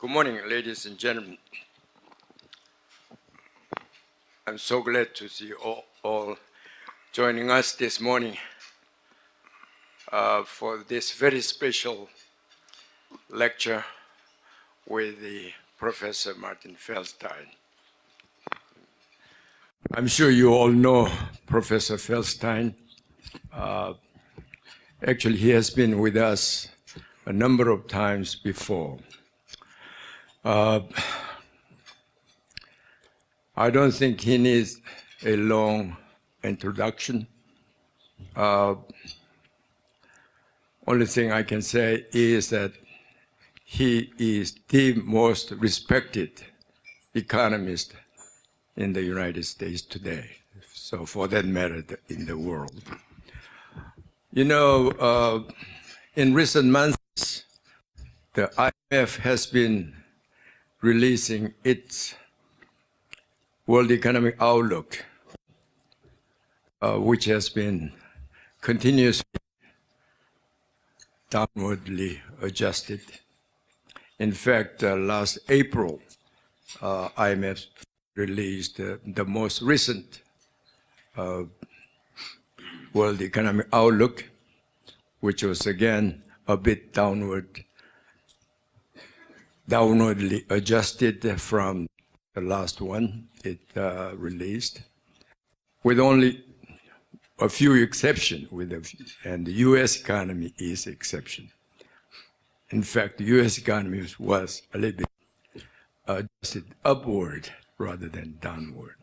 Good morning, ladies and gentlemen. I'm so glad to see you all joining us this morning for this very special lecture with the Professor Martin Feldstein. I'm sure you all know Professor Feldstein. Actually, he has been with us a number of times before. I don't think he needs a long introduction. Only thing I can say is that he is the most respected economist in the United States today. So for that matter, in the world. You know, in recent months, the IMF has been releasing its World Economic Outlook, which has been continuously downwardly adjusted. In fact, last April, IMF released the most recent World Economic Outlook, which was again a bit downwardly adjusted from the last one it released, with only a few exceptions, and the U.S. economy is exception. In fact, the U.S. economy was a little bit adjusted upward rather than downward,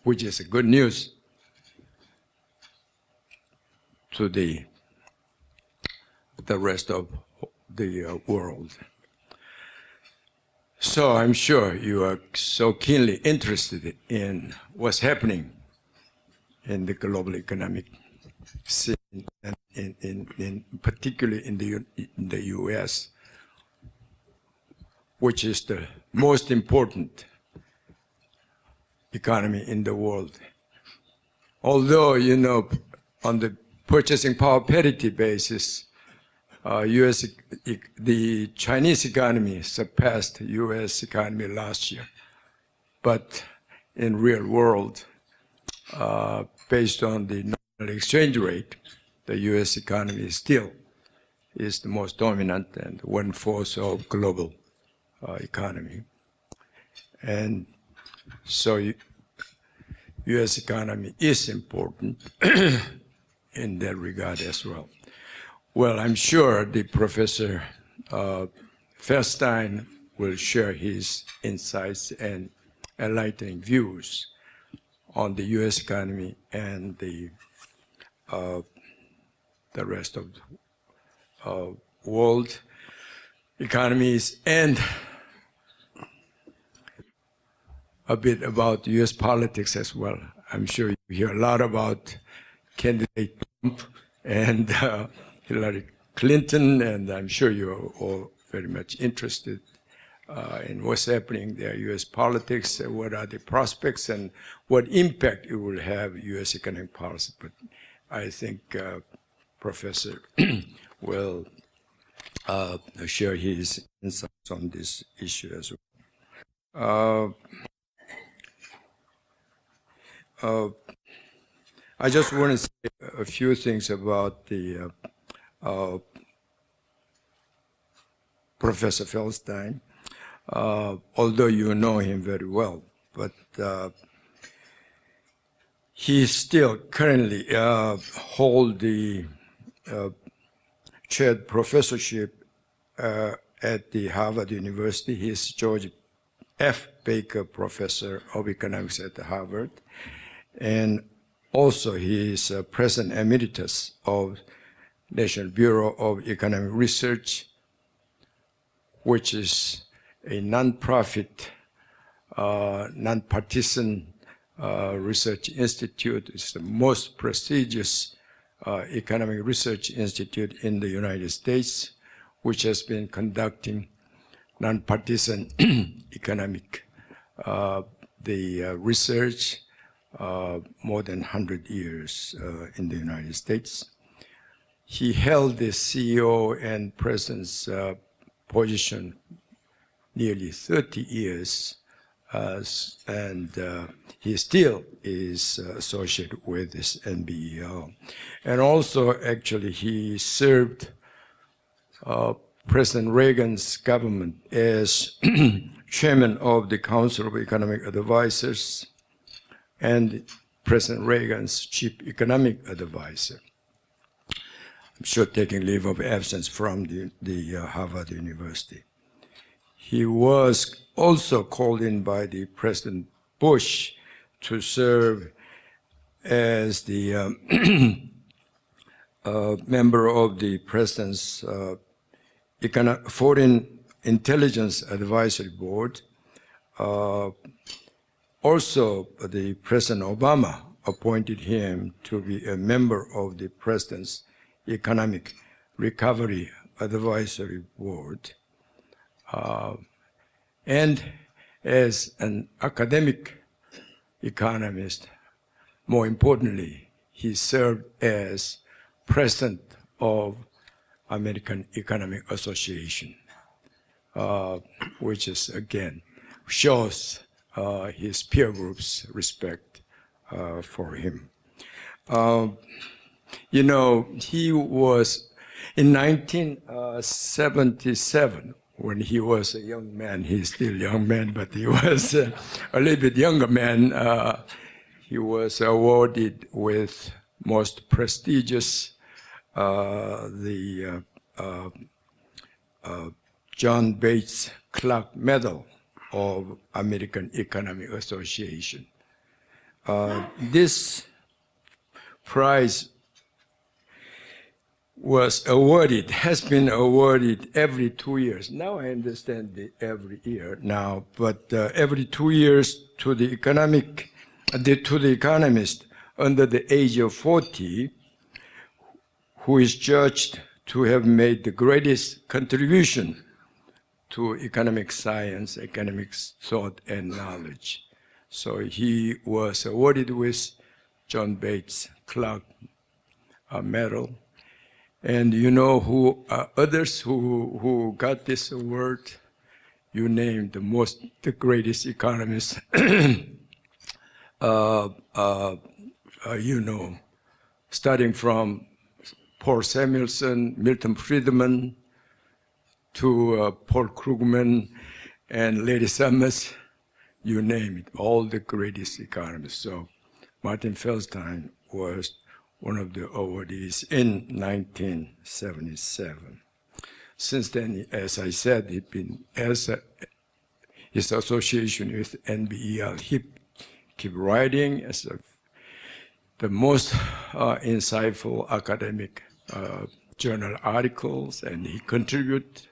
which is good news to the rest of the world. So I'm sure you are so keenly interested in what's happening in the global economic scene, and particularly in the U.S., which is the most important economy in the world. Although, you know, on the purchasing power parity basis, the Chinese economy surpassed the U.S. economy last year. But in real world, based on the nominal exchange rate, the U.S. economy still is the most dominant and one-fourth of global economy. And so U.S. economy is important in that regard as well. Well, I'm sure the Professor Feldstein will share his insights and enlightening views on the U.S. economy and the rest of the world economies, and a bit about U.S. politics as well. I'm sure you hear a lot about candidate Trump and Hillary Clinton, and I'm sure you're all very much interested in what's happening there, U.S. politics, what are the prospects, and what impact it will have U.S. economic policy. But I think Professor will share his insights on this issue as well. I just want to say a few things about the Professor Feldstein, although you know him very well, but he still currently holds the chaired professorship at the Harvard University. He is George F. Baker Professor of Economics at Harvard, and also he is President Emeritus of National Bureau of Economic Research, which is a nonprofit, nonpartisan research institute. It's the most prestigious economic research institute in the United States, which has been conducting nonpartisan economic research more than 100 years in the United States. He held the CEO and president's position nearly 30 years, and he still is associated with this NBEL. And also, actually, he served President Reagan's government as chairman of the Council of Economic Advisors and President Reagan's chief economic advisor. I'm sure taking leave of absence from the Harvard University. He was also called in by the President Bush to serve as the member of the President's Foreign Intelligence Advisory Board. Also, the President Obama appointed him to be a member of the President's Economic Recovery Advisory Board. And as an academic economist, more importantly, he served as president of American Economic Association, which is, again, shows his peer group's respect for him. You know, he was, in 1977, when he was a young man, he's still a young man, but he was a little bit younger man, he was awarded with most prestigious, the John Bates Clark Medal of American Economic Association. This prize was awarded, has been awarded every 2 years. Now I understand every year now, but every 2 years to the economist under the age of 40, who is judged to have made the greatest contribution to economic science, economic thought, and knowledge. So he was awarded with John Bates Clark Medal. And you know who others who got this award? You named the greatest economists. You know, starting from Paul Samuelson, Milton Friedman, to Paul Krugman and Larry Summers, you name it, all the greatest economists. So Martin Feldstein was one of the awardees in 1977. Since then, as I said, his association with NBEL, he keep writing as the most insightful academic journal articles, and he contribute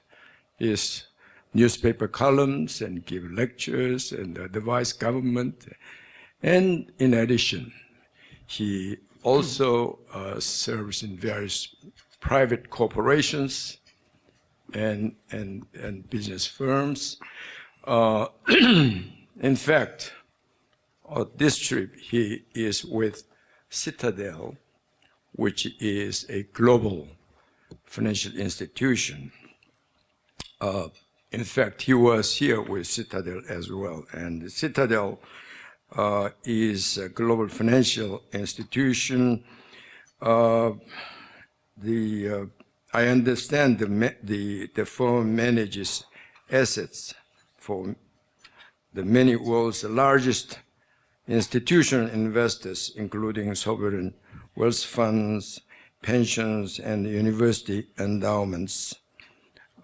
his newspaper columns and give lectures and advise government. And in addition, he also serves in various private corporations and business firms. In fact, on this trip, he is with Citadel, which is a global financial institution. In fact, he was here with Citadel as well. And Citadel is a global financial institution. I understand the firm manages assets for the many world's largest institutional investors, including sovereign wealth funds, pensions, and university endowments.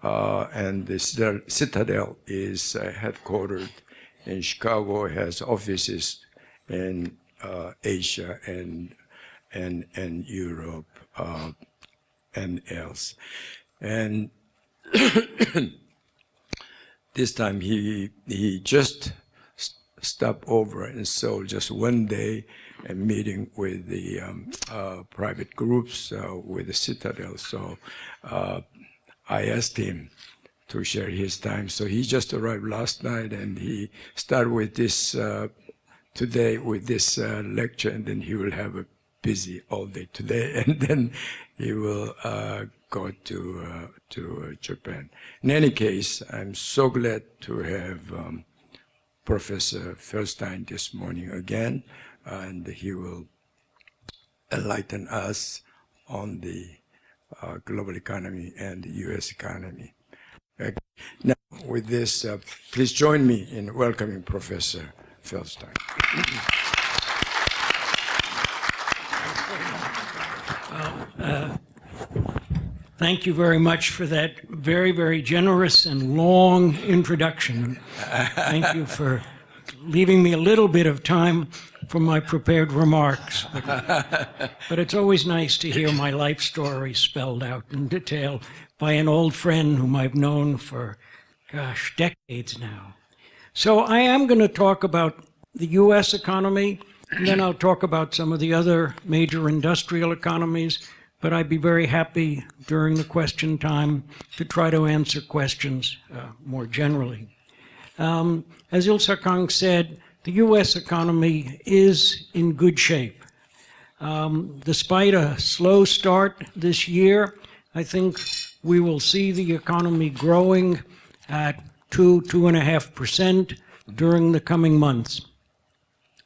And the Citadel is headquartered in Chicago, has offices in Asia and Europe and else. And this time he just stopped over in Seoul just one day and meeting with the private groups with the Citadel. So I asked him to share his time. So he just arrived last night, and he started with this today with this lecture, and then he will have a busy all day today, and then he will go to Japan. In any case, I'm so glad to have Professor Feldstein this morning again, and he will enlighten us on the global economy and the U.S. economy. Now, with this, please join me in welcoming Professor Feldstein. Thank you very much for that very, very generous and long introduction. Thank you for leaving me a little bit of time for my prepared remarks. But it's always nice to hear my life story spelled out in detail by an old friend whom I've known for, gosh, decades now. So I am going to talk about the U.S. economy, and then I'll talk about some of the other major industrial economies. But I'd be very happy during the question time to try to answer questions more generally. As Il Kang said, the U.S. economy is in good shape. Despite a slow start this year, I think we will see the economy growing at 2.5% during the coming months.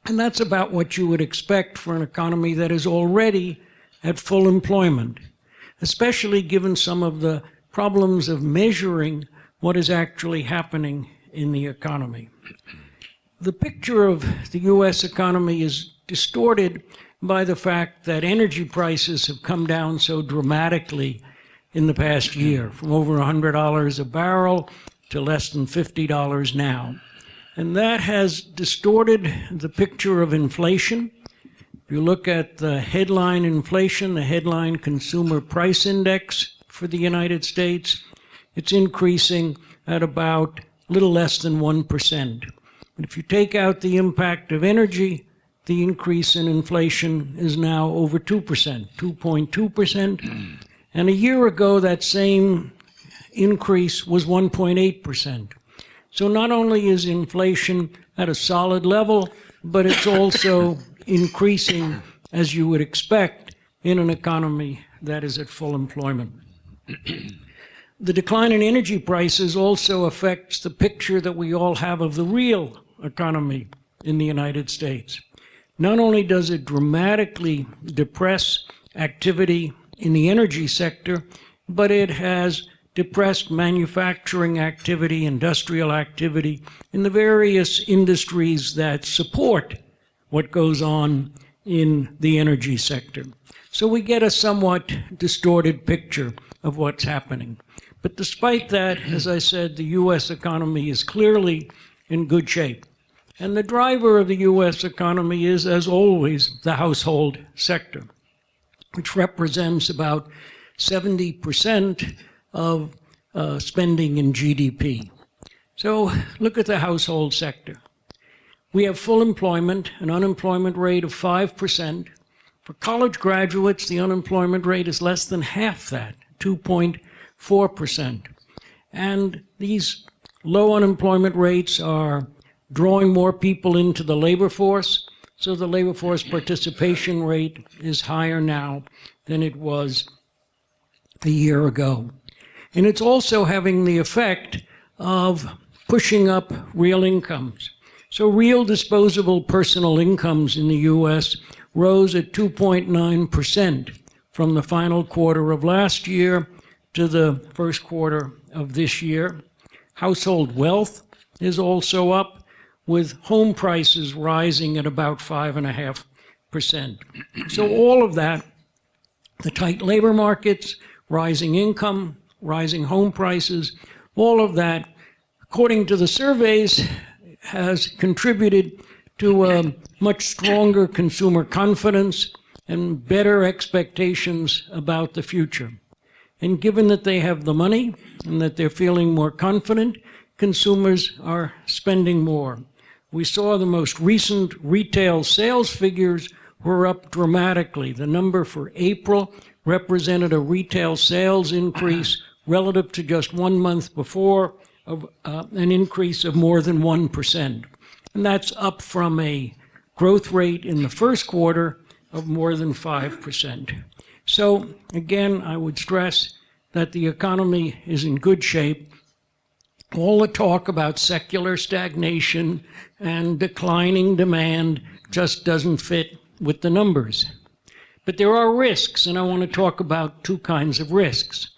And that's about what you would expect for an economy that is already at full employment, especially given some of the problems of measuring what is actually happening in the economy. The picture of the U.S. economy is distorted by the fact that energy prices have come down so dramatically in the past year, from over $100 a barrel to less than $50 now. And that has distorted the picture of inflation. If you look at the headline inflation, the headline consumer price index for the United States, it's increasing at about a little less than 1%. But if you take out the impact of energy, the increase in inflation is now over 2%, 2.2%. And a year ago, that same increase was 1.8%. So not only is inflation at a solid level, but it's also increasing as you would expect in an economy that is at full employment. The decline in energy prices also affects the picture that we all have of the real economy in the United States. Not only does it dramatically depress activity in the energy sector, but it has depressed manufacturing activity, industrial activity in the various industries that support what goes on in the energy sector. So we get a somewhat distorted picture of what's happening. But despite that, as I said, the U.S. economy is clearly in good shape. And the driver of the U.S. economy is, as always, the household sector, which represents about 70% of spending in GDP. So look at the household sector. We have full employment, an unemployment rate of 5%. For college graduates, the unemployment rate is less than half that, 2.4%. And these low unemployment rates are drawing more people into the labor force, so the labor force participation rate is higher now than it was a year ago. And it's also having the effect of pushing up real incomes. So real disposable personal incomes in the U.S. rose at 2.9% from the final quarter of last year to the first quarter of this year. Household wealth is also up, with home prices rising at about 5.5%. So all of that, the tight labor markets, rising income, rising home prices, all of that, according to the surveys, has contributed to a much stronger consumer confidence and better expectations about the future. And given that they have the money and that they're feeling more confident, consumers are spending more. We saw the most recent retail sales figures were up dramatically. The number for April represented a retail sales increase relative to just 1 month before of an increase of more than 1%. And that's up from a growth rate in the first quarter of more than 5%. So again, I would stress that the economy is in good shape. All the talk about secular stagnation and declining demand just doesn't fit with the numbers. But there are risks, and I want to talk about two kinds of risks.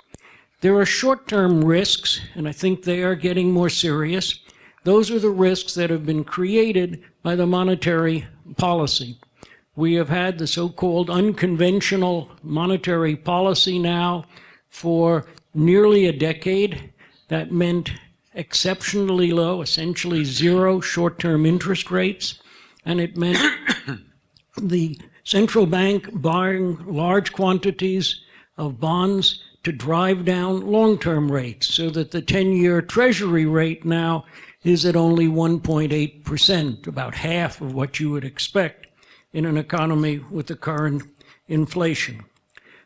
There are short-term risks, and I think they are getting more serious. Those are the risks that have been created by the monetary policy. We have had the so-called unconventional monetary policy now for nearly a decade. That meant exceptionally low, essentially zero short-term interest rates, and it meant the central bank buying large quantities of bonds to drive down long-term rates, so that the 10-year Treasury rate now is at only 1.8%, about half of what you would expect in an economy with the current inflation.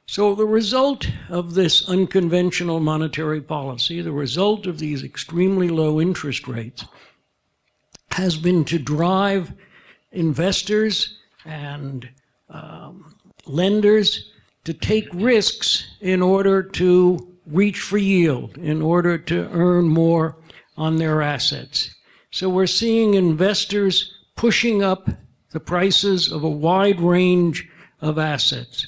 So the result of this unconventional monetary policy, the result of these extremely low interest rates, has been to drive investors and lenders to take risks in order to reach for yield, in order to earn more on their assets. So we're seeing investors pushing up the prices of a wide range of assets.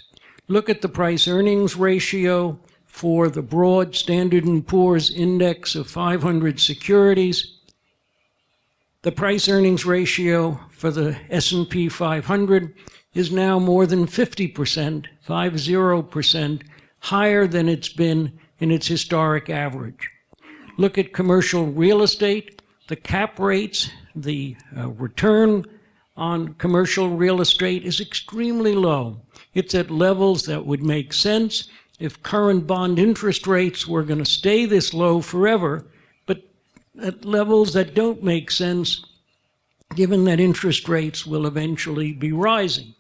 Look at the price-earnings ratio for the broad Standard & Poor's index of 500 securities. The price-earnings ratio for the S&P 500 is now more than 50%, 50%, higher than it's been in its historic average. Look at commercial real estate. The cap rates, the return on commercial real estate is extremely low. It's at levels that would make sense if current bond interest rates were going to stay this low forever, but at levels that don't make sense given that interest rates will eventually be rising.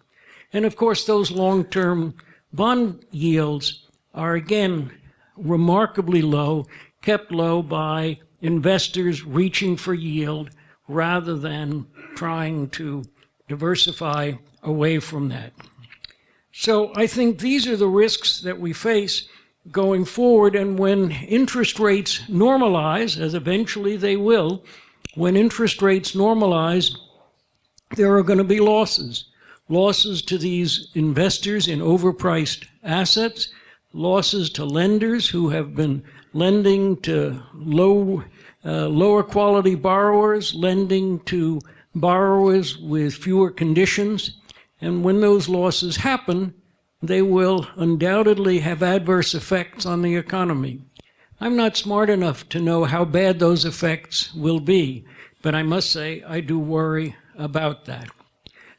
And of course, those long-term bond yields are again remarkably low, kept low by investors reaching for yield rather than trying to diversify away from that. So I think these are the risks that we face going forward, and when interest rates normalize, as eventually they will, when interest rates normalize, there are going to be losses. Losses to these investors in overpriced assets, losses to lenders who have been lending to lower quality borrowers, lending to borrowers with fewer conditions. And when those losses happen, they will undoubtedly have adverse effects on the economy. I'm not smart enough to know how bad those effects will be, but I must say I do worry about that.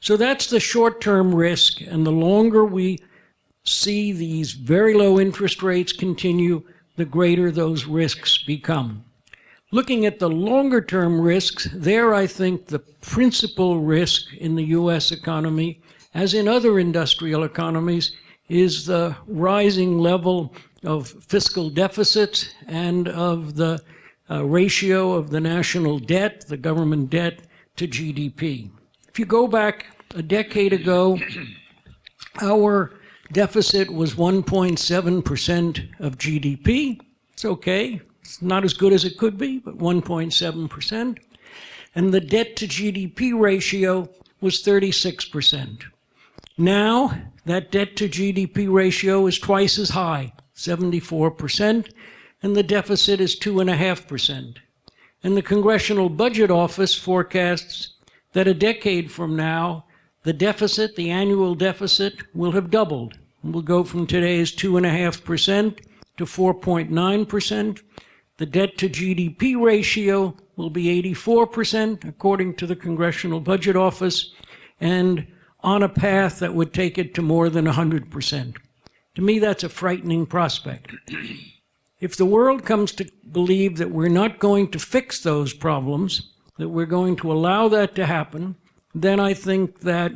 So that's the short-term risk, and the longer we see these very low interest rates continue, the greater those risks become. Looking at the longer-term risks, there I think the principal risk in the U.S. economy, as in other industrial economies, is the rising level of fiscal deficits and of the ratio of the national debt, the government debt, to GDP. If you go back a decade ago, our deficit was 1.7% of GDP. It's okay. It's not as good as it could be, but 1.7%. And the debt to GDP ratio was 36%. Now, that debt to GDP ratio is twice as high, 74%, and the deficit is 2.5%. And the Congressional Budget Office forecasts that a decade from now, the deficit, the annual deficit, will have doubled. We'll go from today's 2.5% to 4.9%. The debt to GDP ratio will be 84%, according to the Congressional Budget Office, and on a path that would take it to more than 100%. To me, that's a frightening prospect. If the world comes to believe that we're not going to fix those problems, that we're going to allow that to happen, then I think that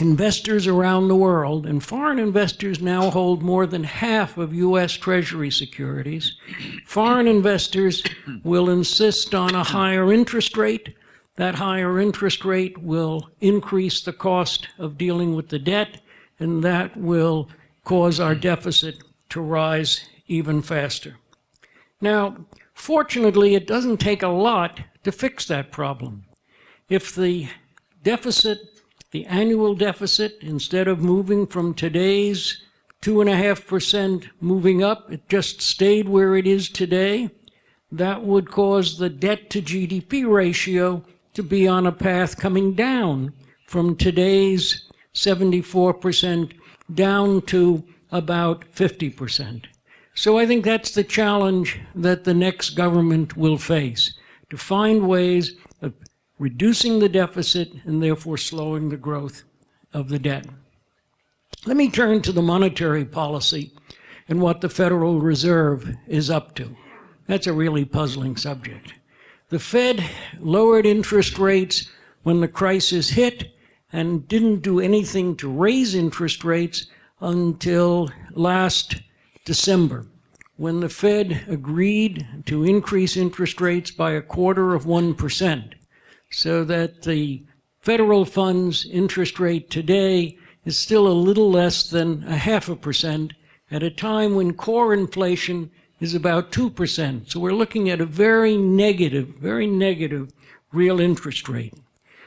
investors around the world, and foreign investors now hold more than half of U.S. Treasury securities, foreign investors will insist on a higher interest rate. That higher interest rate will increase the cost of dealing with the debt, and that will cause our deficit to rise even faster. Now, fortunately, it doesn't take a lot to fix that problem. If the deficit, the annual deficit, instead of moving from today's 2.5% moving up, it just stayed where it is today, that would cause the debt to GDP ratio to be on a path coming down from today's 74% down to about 50%. So I think that's the challenge that the next government will face, to find ways of reducing the deficit and therefore slowing the growth of the debt. Let me turn to the monetary policy and what the Federal Reserve is up to. That's a really puzzling subject. The Fed lowered interest rates when the crisis hit and didn't do anything to raise interest rates until last December, when the Fed agreed to increase interest rates by 1/4%, so that the federal funds interest rate today is still a little less than 0.5% at a time when core inflation is about 2%. So we're looking at a very negative real interest rate.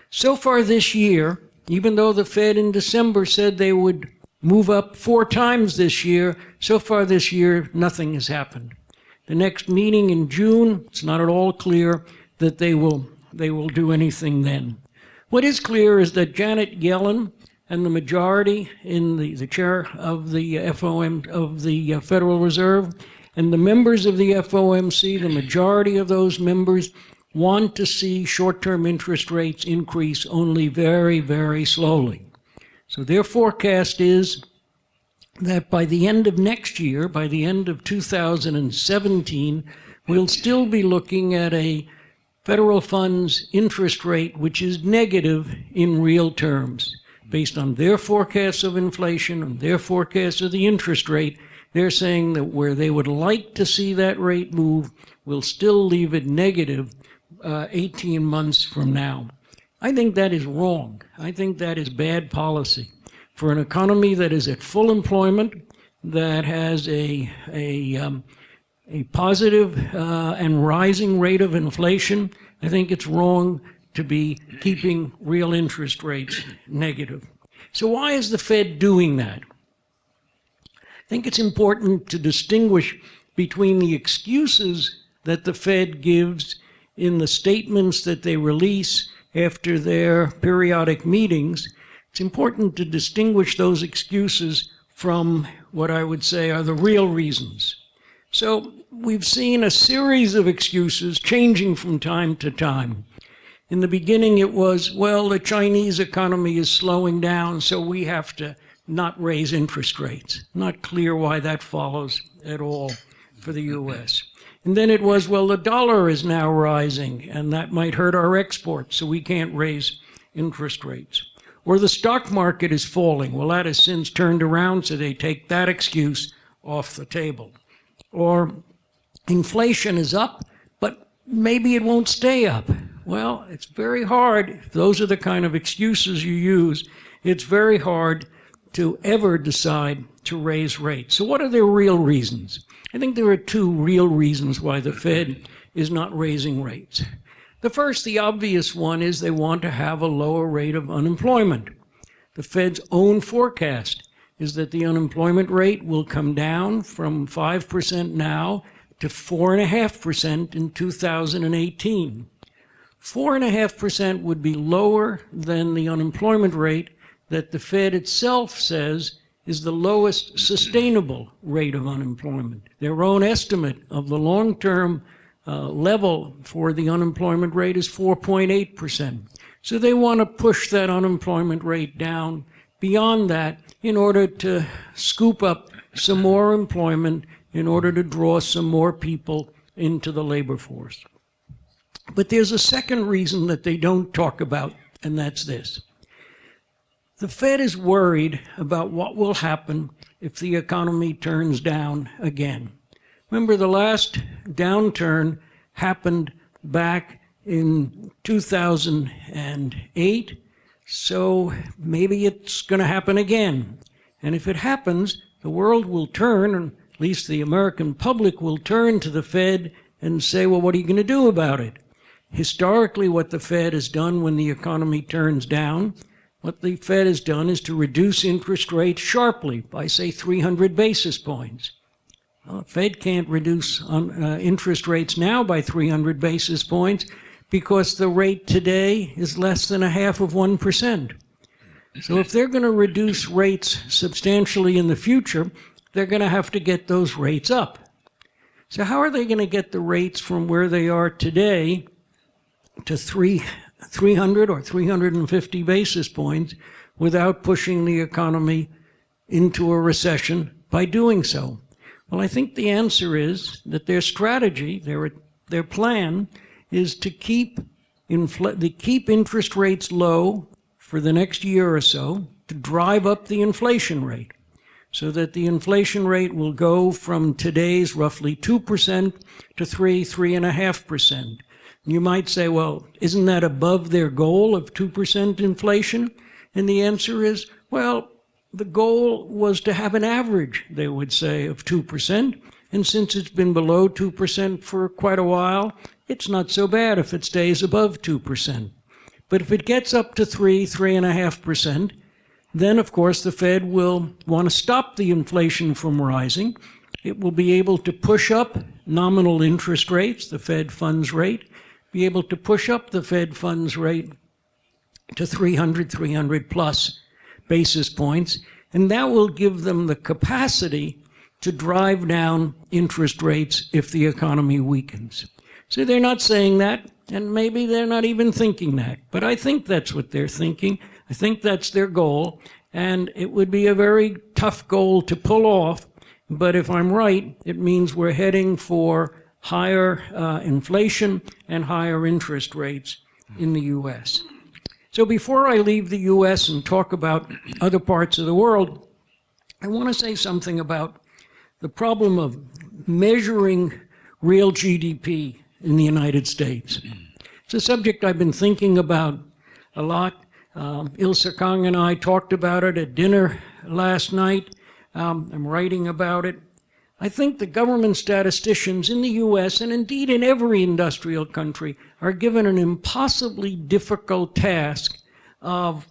So far this year, even though the Fed in December said they would move up 4 times this year, so far this year, nothing has happened. The next meeting in June, it's not at all clear that they will do anything then. What is clear is that Janet Yellen and the majority in the chair of the FOM, of the Federal Reserve, and the members of the FOMC, the majority of those members, want to see short-term interest rates increase only very, very slowly. So their forecast is that by the end of next year, by the end of 2017, we'll still be looking at a federal funds interest rate which is negative in real terms. Based on their forecasts of inflation and their forecasts of the interest rate, they're saying that where they would like to see that rate move, will still leave it negative 18 months from now. I think that is wrong. I think that is bad policy. For an economy that is at full employment, that has a positive and rising rate of inflation, I think it's wrong to be keeping real interest rates negative. So why is the Fed doing that? I think it's important to distinguish between the excuses that the Fed gives in the statements that they release after their periodic meetings. It's important to distinguish those excuses from what I would say are the real reasons. So we've seen a series of excuses changing from time to time. In the beginning it was, well, the Chinese economy is slowing down, so we have to not raise interest rates. Not clear why that follows at all for the U.S. And then it was, well, the dollar is now rising, and that might hurt our exports, so we can't raise interest rates. Or the stock market is falling. Well, that has since turned around, so they take that excuse off the table. Or inflation is up, but maybe it won't stay up. Well, it's very hard. If those are the kind of excuses you use, it's very hard to ever decide to raise rates. So what are the real reasons? I think there are 2 real reasons why the Fed is not raising rates. The first, the obvious one, is they want to have a lower rate of unemployment. The Fed's own forecast is that the unemployment rate will come down from 5% now to 4.5% in 2018. 4.5% would be lower than the unemployment rate that the Fed itself says is the lowest sustainable rate of unemployment. Their own estimate of the long-term level for the unemployment rate is 4.8%. So they want to push that unemployment rate down beyond that in order to scoop up some more employment, in order to draw some more people into the labor force. But there's a second reason that they don't talk about, and that's this. The Fed is worried about what will happen if the economy turns down again. Remember, the last downturn happened back in 2008, so maybe it's going to happen again. And if it happens, the world will turn, and least the American public will turn to the Fed and say, well, what are you going to do about it? Historically, what the Fed has done when the economy turns down, what the Fed has done is to reduce interest rates sharply by, say, 300 basis points. Well, the Fed can't reduce interest rates now by 300 basis points because the rate today is less than 0.5%. So if they're going to reduce rates substantially in the future, they're going to have to get those rates up. So how are they going to get the rates from where they are today to 300 or 350 basis points without pushing the economy into a recession by doing so? Well, I think the answer is that their strategy, their plan, is to keep interest rates low for the next year or so to drive up the inflation rate, so that the inflation rate will go from today's roughly 2% to 3.5%. You might say, well, isn't that above their goal of 2% inflation? And the answer is, well, the goal was to have an average, they would say, of 2%. And since it's been below 2% for quite a while, it's not so bad if it stays above 2%. But if it gets up to 3.5%, then, of course, the Fed will want to stop the inflation from rising. It will be able to push up nominal interest rates, the Fed funds rate, be able to push up the Fed funds rate to 300 plus basis points, and that will give them the capacity to drive down interest rates if the economy weakens. So they're not saying that, and maybe they're not even thinking that, but I think that's what they're thinking. I think that's their goal, and it would be a very tough goal to pull off, but if I'm right, it means we're heading for higher inflation and higher interest rates in the U.S. So before I leave the U.S. and talk about other parts of the world, I want to say something about the problem of measuring real GDP in the United States. It's a subject I've been thinking about a lot. Ilse Kang and I talked about it at dinner last night. I'm writing about it. I think the government statisticians in the U.S., and indeed in every industrial country, are given an impossibly difficult task of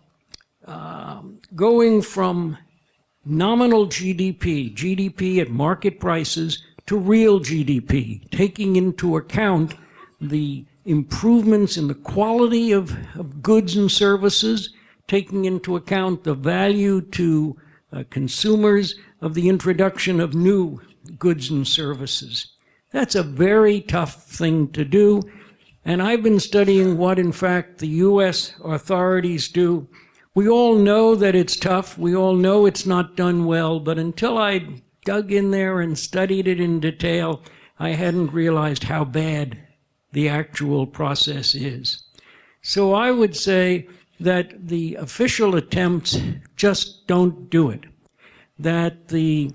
going from nominal GDP at market prices, to real GDP, taking into account the improvements in the quality of goods and services, taking into account the value to consumers of the introduction of new goods and services. That's a very tough thing to do, and I've been studying what, in fact, the U.S. authorities do. We all know that it's tough. We all know it's not done well, but until I dug in there and studied it in detail, I hadn't realized how bad the actual process is. So I would say that the official attempts just don't do it, that the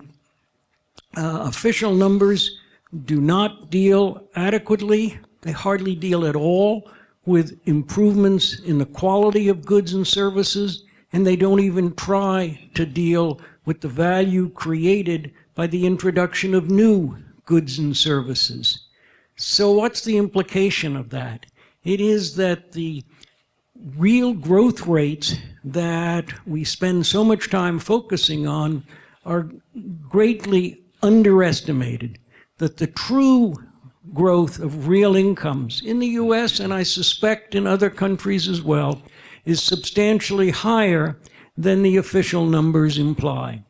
official numbers do not deal adequately, they hardly deal at all with improvements in the quality of goods and services, and they don't even try to deal with the value created by the introduction of new goods and services. So what's the implication of that? It is that the real growth rates that we spend so much time focusing on are greatly underestimated, that the true growth of real incomes in the U.S., and I suspect in other countries as well, is substantially higher than the official numbers imply.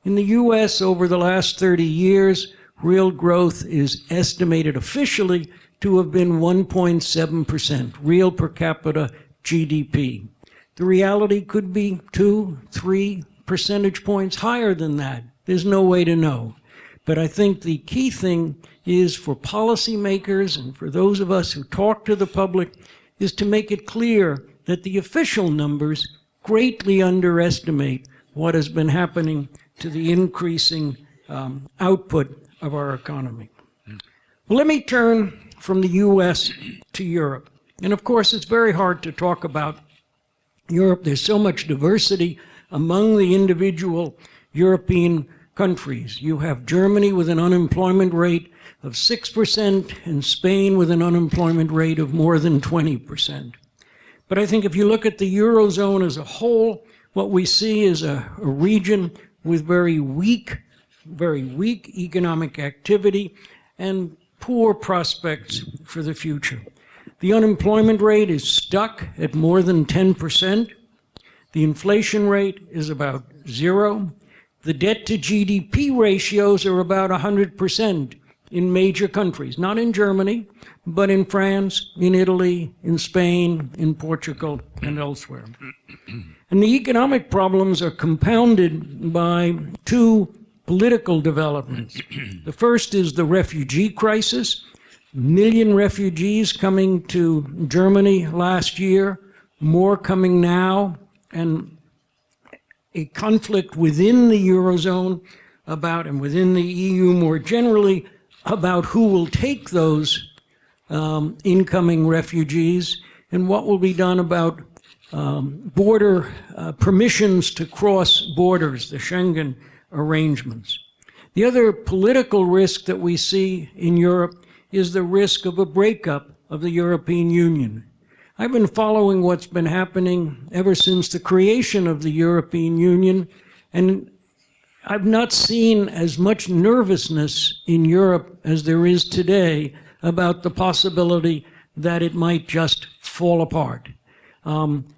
In the U.S., over the last 30 years, real growth is estimated officially to have been 1.7%, real per capita GDP. The reality could be 2-3 percentage points higher than that. There's no way to know. But I think the key thing is for policymakers and for those of us who talk to the public is to make it clear that the official numbers greatly underestimate what has been happening to the increasing output of our economy. Well, let me turn from the U.S. to Europe. And of course, it's very hard to talk about Europe. There's so much diversity among the individual European countries. You have Germany with an unemployment rate of 6% and Spain with an unemployment rate of more than 20%. But I think if you look at the Eurozone as a whole, what we see is a region with very weak economic activity and poor prospects for the future. The unemployment rate is stuck at more than 10%. The inflation rate is about 0. The debt to GDP ratios are about 100% in major countries, not in Germany, but in France, in Italy, in Spain, in Portugal, and elsewhere. And the economic problems are compounded by two political developments. The first is the refugee crisis. 1 million refugees coming to Germany last year, more coming now, and a conflict within the Eurozone about, and within the EU more generally, about who will take those incoming refugees and what will be done about border permissions to cross borders, the Schengen arrangements. The other political risk that we see in Europe is the risk of a breakup of the European Union. I've been following what's been happening ever since the creation of the European Union, and I've not seen as much nervousness in Europe as there is today about the possibility that it might just fall apart.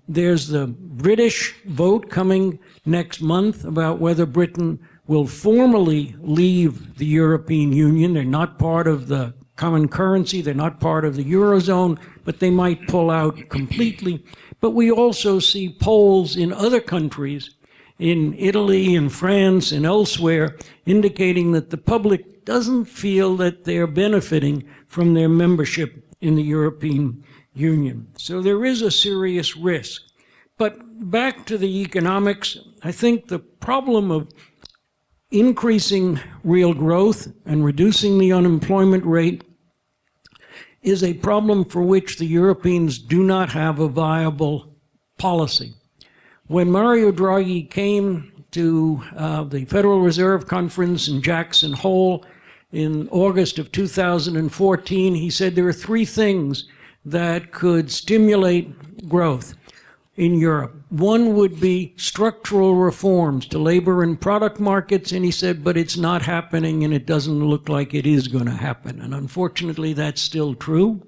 There's the British vote coming next month about whether Britain will formally leave the European Union. They're not part of the common currency, they're not part of the Eurozone, but they might pull out completely. But we also see polls in other countries, in Italy and France and elsewhere, indicating that the public doesn't feel that they're benefiting from their membership in the European Union. So there is a serious risk. But back to the economics, I think the problem of increasing real growth and reducing the unemployment rate is a problem for which the Europeans do not have a viable policy. When Mario Draghi came to the Federal Reserve Conference in Jackson Hole in August of 2014, he said there are 3 things that could stimulate growth in Europe. One would be structural reforms to labor and product markets, and he said, but it's not happening and it doesn't look like it is going to happen. And unfortunately, that's still true.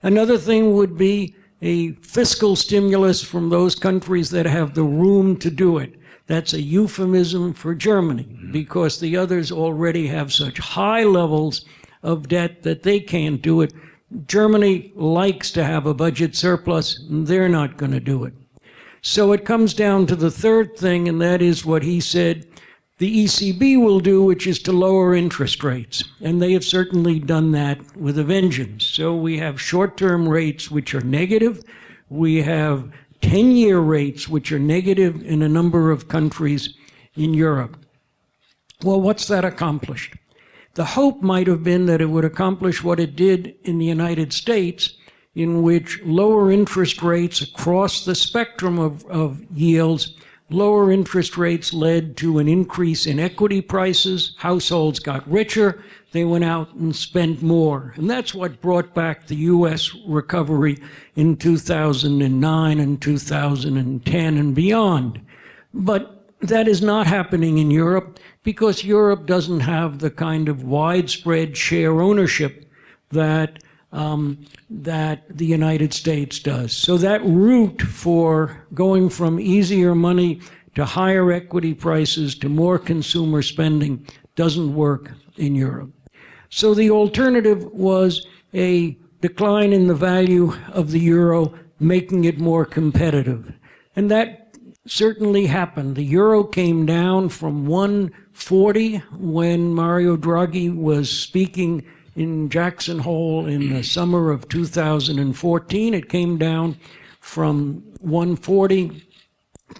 Another thing would be a fiscal stimulus from those countries that have the room to do it. That's a euphemism for Germany, because the others already have such high levels of debt that they can't do it. Germany likes to have a budget surplus, and they're not going to do it. So it comes down to the third thing, and that is what he said the ECB will do, which is to lower interest rates. And they have certainly done that with a vengeance. So we have short-term rates which are negative. We have 10-year rates which are negative in a number of countries in Europe. Well, what's that accomplished? The hope might have been that it would accomplish what it did in the United States, in which lower interest rates across the spectrum of yields, lower interest rates led to an increase in equity prices. Households got richer. They went out and spent more. And that's what brought back the U.S. recovery in 2009 and 2010 and beyond. But that is not happening in Europe, because Europe doesn't have the kind of widespread share ownership that the United States does. So that route for going from easier money to higher equity prices to more consumer spending doesn't work in Europe. So the alternative was a decline in the value of the euro, making it more competitive. And that certainly happened. The euro came down from 140 when Mario Draghi was speaking in Jackson Hole in the summer of 2014. It came down from 140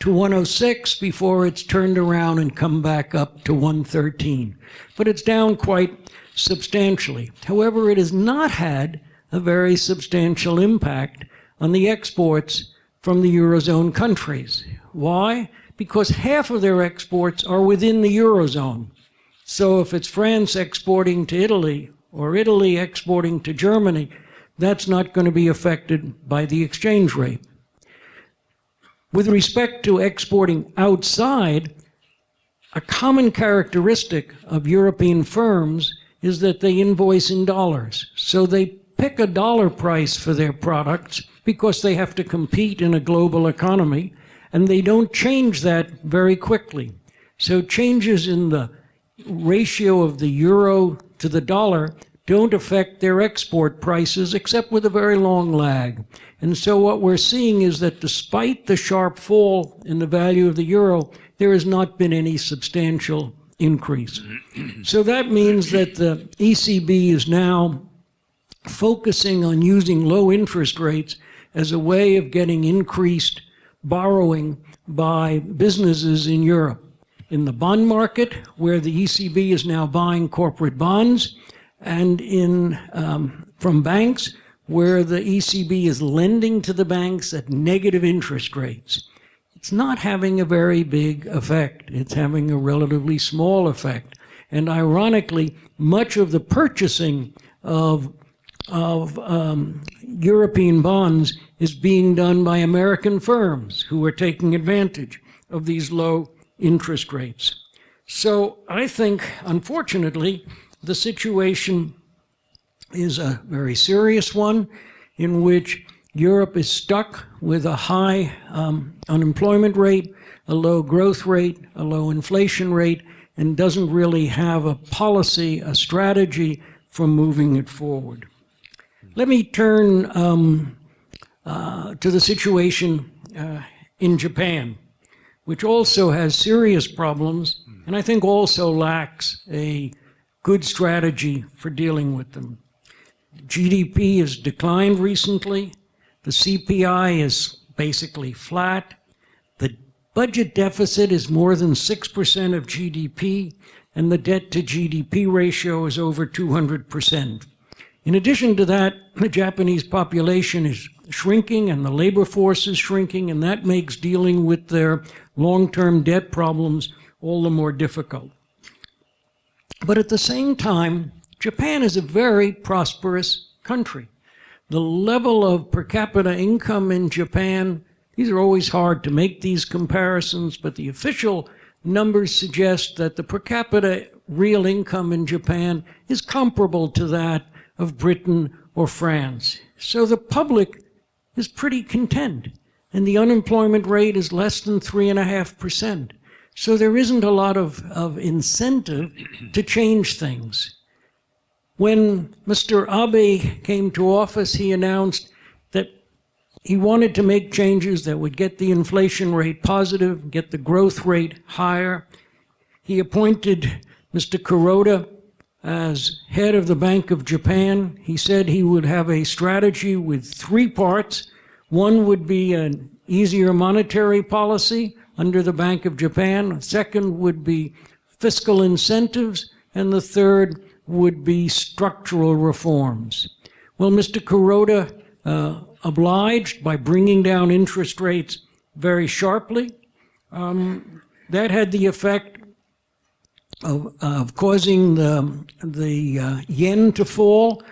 to 106 before it's turned around and come back up to 113. But it's down quite substantially. However, it has not had a very substantial impact on the exports from the Eurozone countries. Why? because half of their exports are within the Eurozone. So if it's France exporting to Italy or Italy exporting to Germany, that's not going to be affected by the exchange rate. With respect to exporting outside, a common characteristic of European firms is that they invoice in dollars. So they pick a dollar price for their products because they have to compete in a global economy, and they don't change that very quickly. So changes in the ratio of the euro to the dollar don't affect their export prices except with a very long lag. And so what we're seeing is that despite the sharp fall in the value of the euro, there has not been any substantial increase. So that means that the ECB is now focusing on using low interest rates as a way of getting increased borrowing by businesses in Europe. In the bond market, where the ECB is now buying corporate bonds, and from banks, where the ECB is lending to the banks at negative interest rates. It's not having a very big effect. It's having a relatively small effect. And ironically, much of the purchasing of European bonds is being done by American firms who are taking advantage of these low interest rates. So I think, unfortunately, the situation is a very serious one in which Europe is stuck with a high unemployment rate, a low growth rate, a low inflation rate, and doesn't really have a policy, a strategy for moving it forward. Let me turn to the situation in Japan, which also has serious problems, and I think also lacks a good strategy for dealing with them. GDP has declined recently. The CPI is basically flat. The budget deficit is more than 6% of GDP, and the debt to GDP ratio is over 200%. In addition to that, the Japanese population is shrinking and the labor force is shrinking, and that makes dealing with their long-term debt problems all the more difficult. But at the same time, Japan is a very prosperous country. The level of per capita income in Japan, these are always hard to make these comparisons, but the official numbers suggest that the per capita real income in Japan is comparable to that of Britain or France. So the public is pretty content, and the unemployment rate is less than 3.5%. So there isn't a lot of incentive to change things. When Mr. Abe came to office, he announced that he wanted to make changes that would get the inflation rate positive, get the growth rate higher. He appointed Mr. Kuroda as head of the Bank of Japan. He said he would have a strategy with 3 parts. One would be an easier monetary policy under the Bank of Japan. Second would be fiscal incentives. And the third would be structural reforms. Well, Mr. Kuroda obliged by bringing down interest rates very sharply. That had the effect of causing the yen to fall.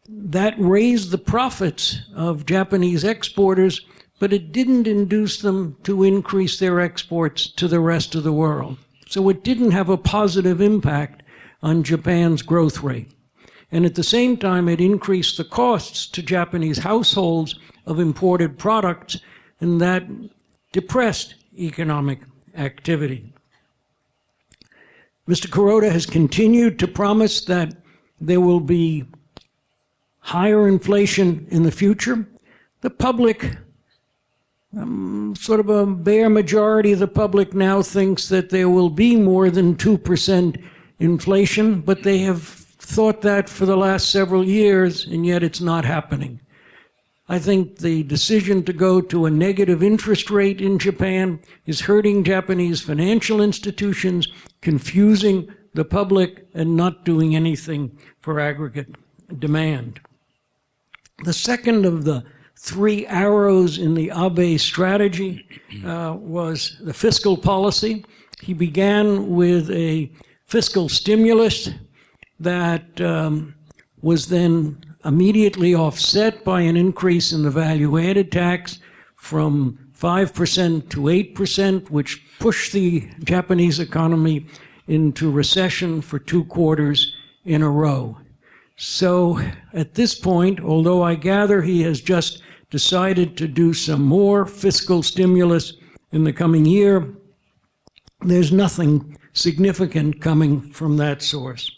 That raised the profits of Japanese exporters, but it didn't induce them to increase their exports to the rest of the world. So it didn't have a positive impact on Japan's growth rate. And at the same time, it increased the costs to Japanese households of imported products, and that depressed economic activity. Mr. Kuroda has continued to promise that there will be higher inflation in the future. The public, sort of a bare majority of the public now thinks that there will be more than 2% inflation, but they have thought that for the last several years, and yet it's not happening. I think the decision to go to a negative interest rate in Japan is hurting Japanese financial institutions, confusing the public, and not doing anything for aggregate demand. The second of the three arrows in the Abe strategy was the fiscal policy. He began with a fiscal stimulus that was then immediately offset by an increase in the value-added tax from 5% to 8%, which pushed the Japanese economy into recession for 2 quarters in a row. So at this point, although I gather he has just decided to do some more fiscal stimulus in the coming year, there's nothing significant coming from that source.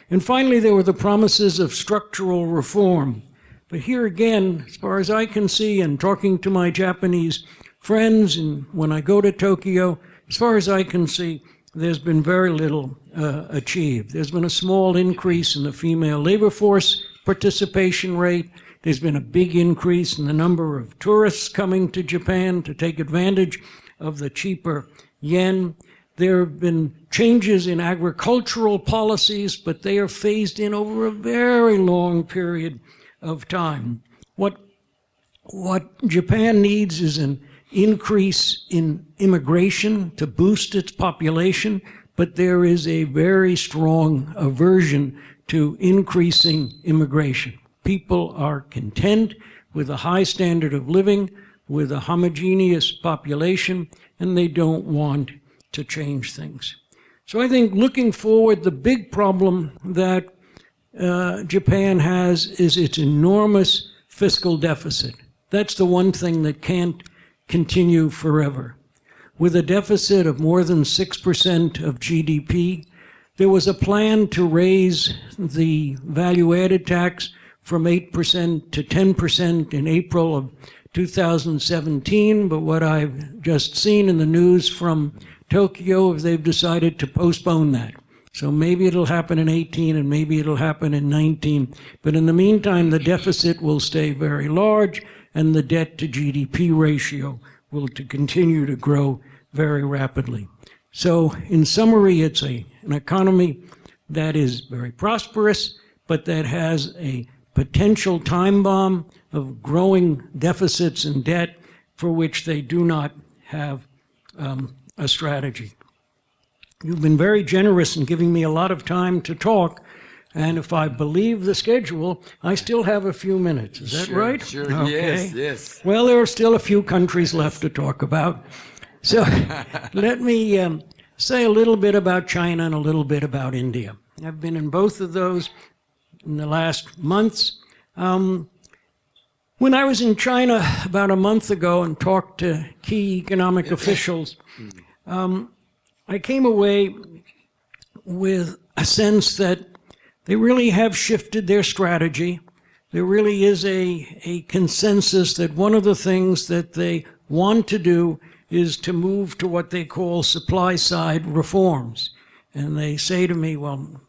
And finally, there were the promises of structural reform. But here again, as far as I can see, and talking to my Japanese friends, and when I go to Tokyo, as far as I can see, there's been very little achieved. There's been a small increase in the female labor force participation rate. There's been a big increase in the number of tourists coming to Japan to take advantage of the cheaper yen. There have been changes in agricultural policies, but they are phased in over a very long period of time. What Japan needs is an increase in immigration to boost its population, but there is a very strong aversion to increasing immigration. People are content with a high standard of living, with a homogeneous population, and they don't want to change things. So I think looking forward, the big problem that Japan has is its enormous fiscal deficit. That's the one thing that can't continue forever. With a deficit of more than 6% of GDP, there was a plan to raise the value-added tax from 8% to 10% in April of 2017, but what I've just seen in the news from Tokyo is they've decided to postpone that. So maybe it'll happen in 18 and maybe it'll happen in 19. But in the meantime, the deficit will stay very large and the debt to GDP ratio will continue to grow very rapidly. So in summary, it's an economy that is very prosperous, but that has a potential time bomb of growing deficits and debt for which they do not have a strategy. You've been very generous in giving me a lot of time to talk, and if I believe the schedule, I still have a few minutes. Is that right? Sure, okay. yes. Well, there are still a few countries left to talk about. So let me say a little bit about China and a little bit about India. I've been in both of those in the last months. When I was in China about a month ago and talked to key economic officials, I came away with a sense that they really have shifted their strategy. There really is a consensus that one of the things that they want to do is to move to what they call supply-side reforms. And they say to me, well,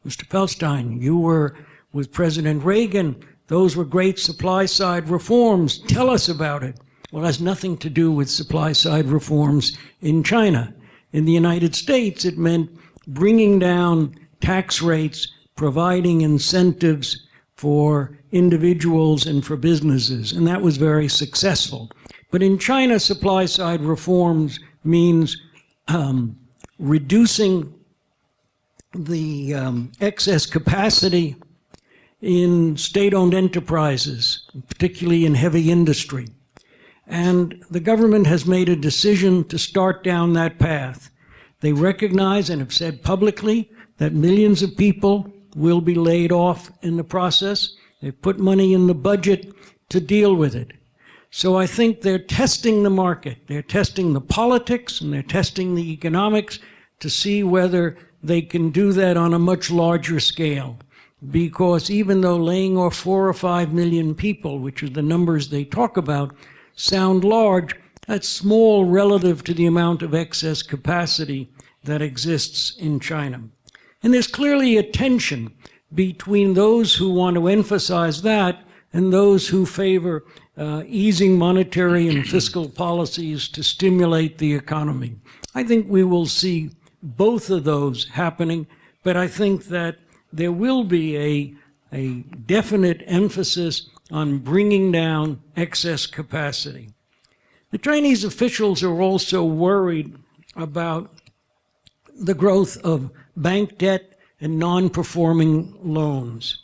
Mr. Feldstein, you were with President Reagan. Those were great supply-side reforms. Tell us about it. Well, it has nothing to do with supply-side reforms in China. In the United States, it meant bringing down tax rates, providing incentives for individuals and for businesses, and that was very successful. But in China, supply-side reforms means reducing the excess capacity in state-owned enterprises, particularly in heavy industry. And the government has made a decision to start down that path. They recognize and have said publicly that millions of people will be laid off in the process. They've put money in the budget to deal with it. So I think they're testing the market. They're testing the politics and they're testing the economics to see whether they can do that on a much larger scale. Because even though laying off 4 or 5 million people, which are the numbers they talk about, sound large, that's small relative to the amount of excess capacity that exists in China. And there's clearly a tension between those who want to emphasize that and those who favor easing monetary and fiscal policies to stimulate the economy. I think we will see both of those happening, but I think that there will be a definite emphasis on bringing down excess capacity. The Chinese officials are also worried about the growth of bank debt and non-performing loans.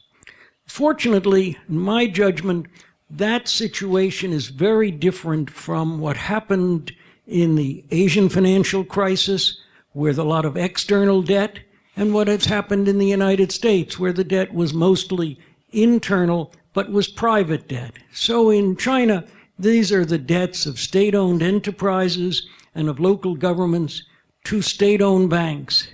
Fortunately, in my judgment, that situation is very different from what happened in the Asian financial crisis, with a lot of external debt, and what has happened in the United States, where the debt was mostly internal but was private debt. So in China, these are the debts of state-owned enterprises and of local governments to state-owned banks.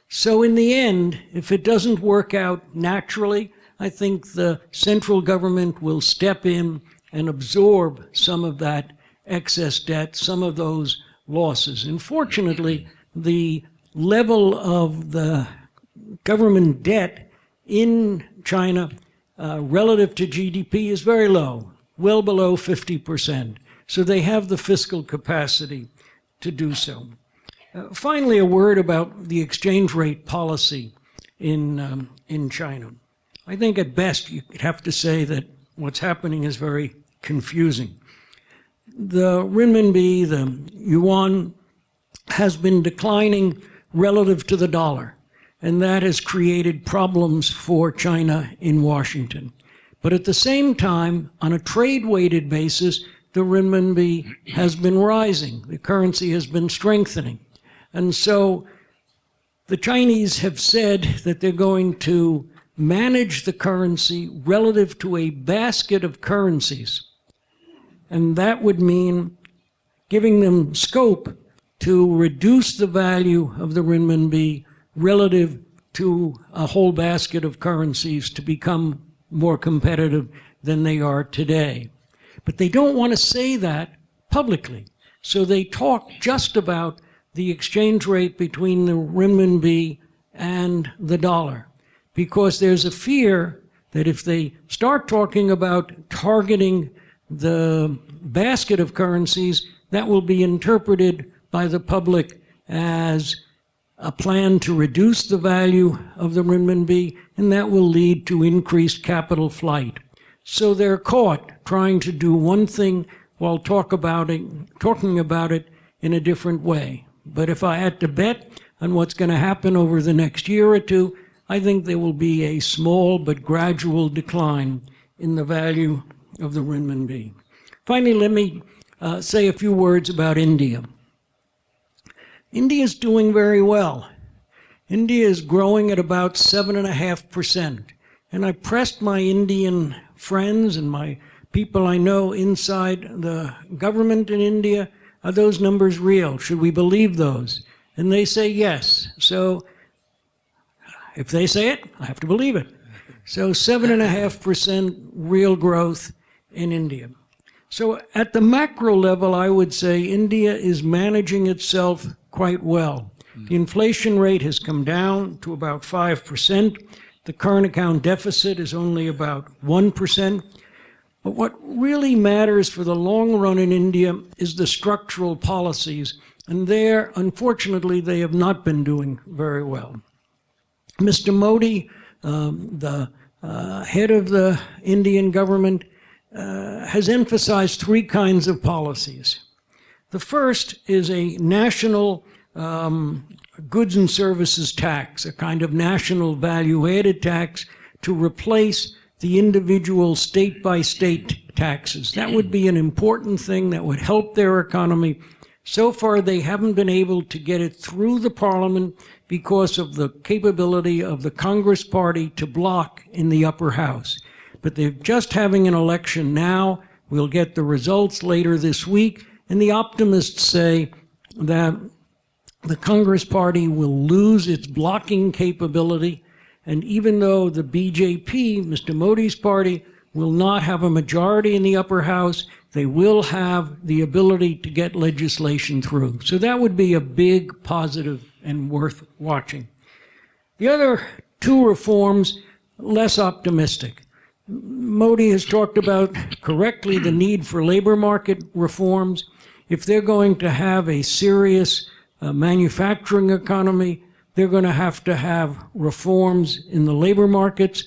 So in the end, if it doesn't work out naturally, I think the central government will step in and absorb some of that excess debt, some of those losses. And fortunately, the level of the government debt in China relative to GDP is very low, well below 50%. So they have the fiscal capacity to do so. Finally, a word about the exchange rate policy in China. I think at best you'd have to say that what's happening is very confusing. The renminbi, the yuan, has been declining relative to the dollar, and that has created problems for China in Washington. But at the same time, on a trade-weighted basis, the renminbi has been rising. The currency has been strengthening. And so the Chinese have said that they're going to manage the currency relative to a basket of currencies. And that would mean giving them scope to reduce the value of the renminbi relative to a whole basket of currencies to become more competitive than they are today. But they don't want to say that publicly. So they talk just about the exchange rate between the renminbi and the dollar, because there's a fear that if they start talking about targeting the basket of currencies, that will be interpreted by the public as a plan to reduce the value of the renminbi, and that will lead to increased capital flight. So they're caught trying to do one thing while talking about it in a different way. But if I had to bet on what's going to happen over the next year or two, I think there will be a small but gradual decline in the value of the renminbi. Finally, let me say a few words about India. India is doing very well. India is growing at about 7.5%. And I pressed my Indian friends and my people I know inside the government in India, are those numbers real? Should we believe those? And they say yes. So if they say it, I have to believe it. So 7.5% real growth in India. So at the macro level, I would say India is managing itself quite well. The inflation rate has come down to about 5%. The current account deficit is only about 1%. But what really matters for the long run in India is the structural policies. And there, unfortunately, they have not been doing very well. Mr. Modi, the head of the Indian government, has emphasized three kinds of policies. The first is a national goods and services tax, a kind of national value-added tax to replace the individual state-by-state taxes. That would be an important thing that would help their economy. So far, they haven't been able to get it through the parliament because of the capability of the Congress party to block in the upper house. But they're just having an election now. We'll get the results later this week. And the optimists say that the Congress party will lose its blocking capability. And even though the BJP, Mr. Modi's party, will not have a majority in the upper house, they will have the ability to get legislation through. So that would be a big positive and worth watching. The other two reforms, less optimistic. Modi has talked about correctly the need for labor market reforms. If they're going to have a serious manufacturing economy, they're going to have reforms in the labor markets.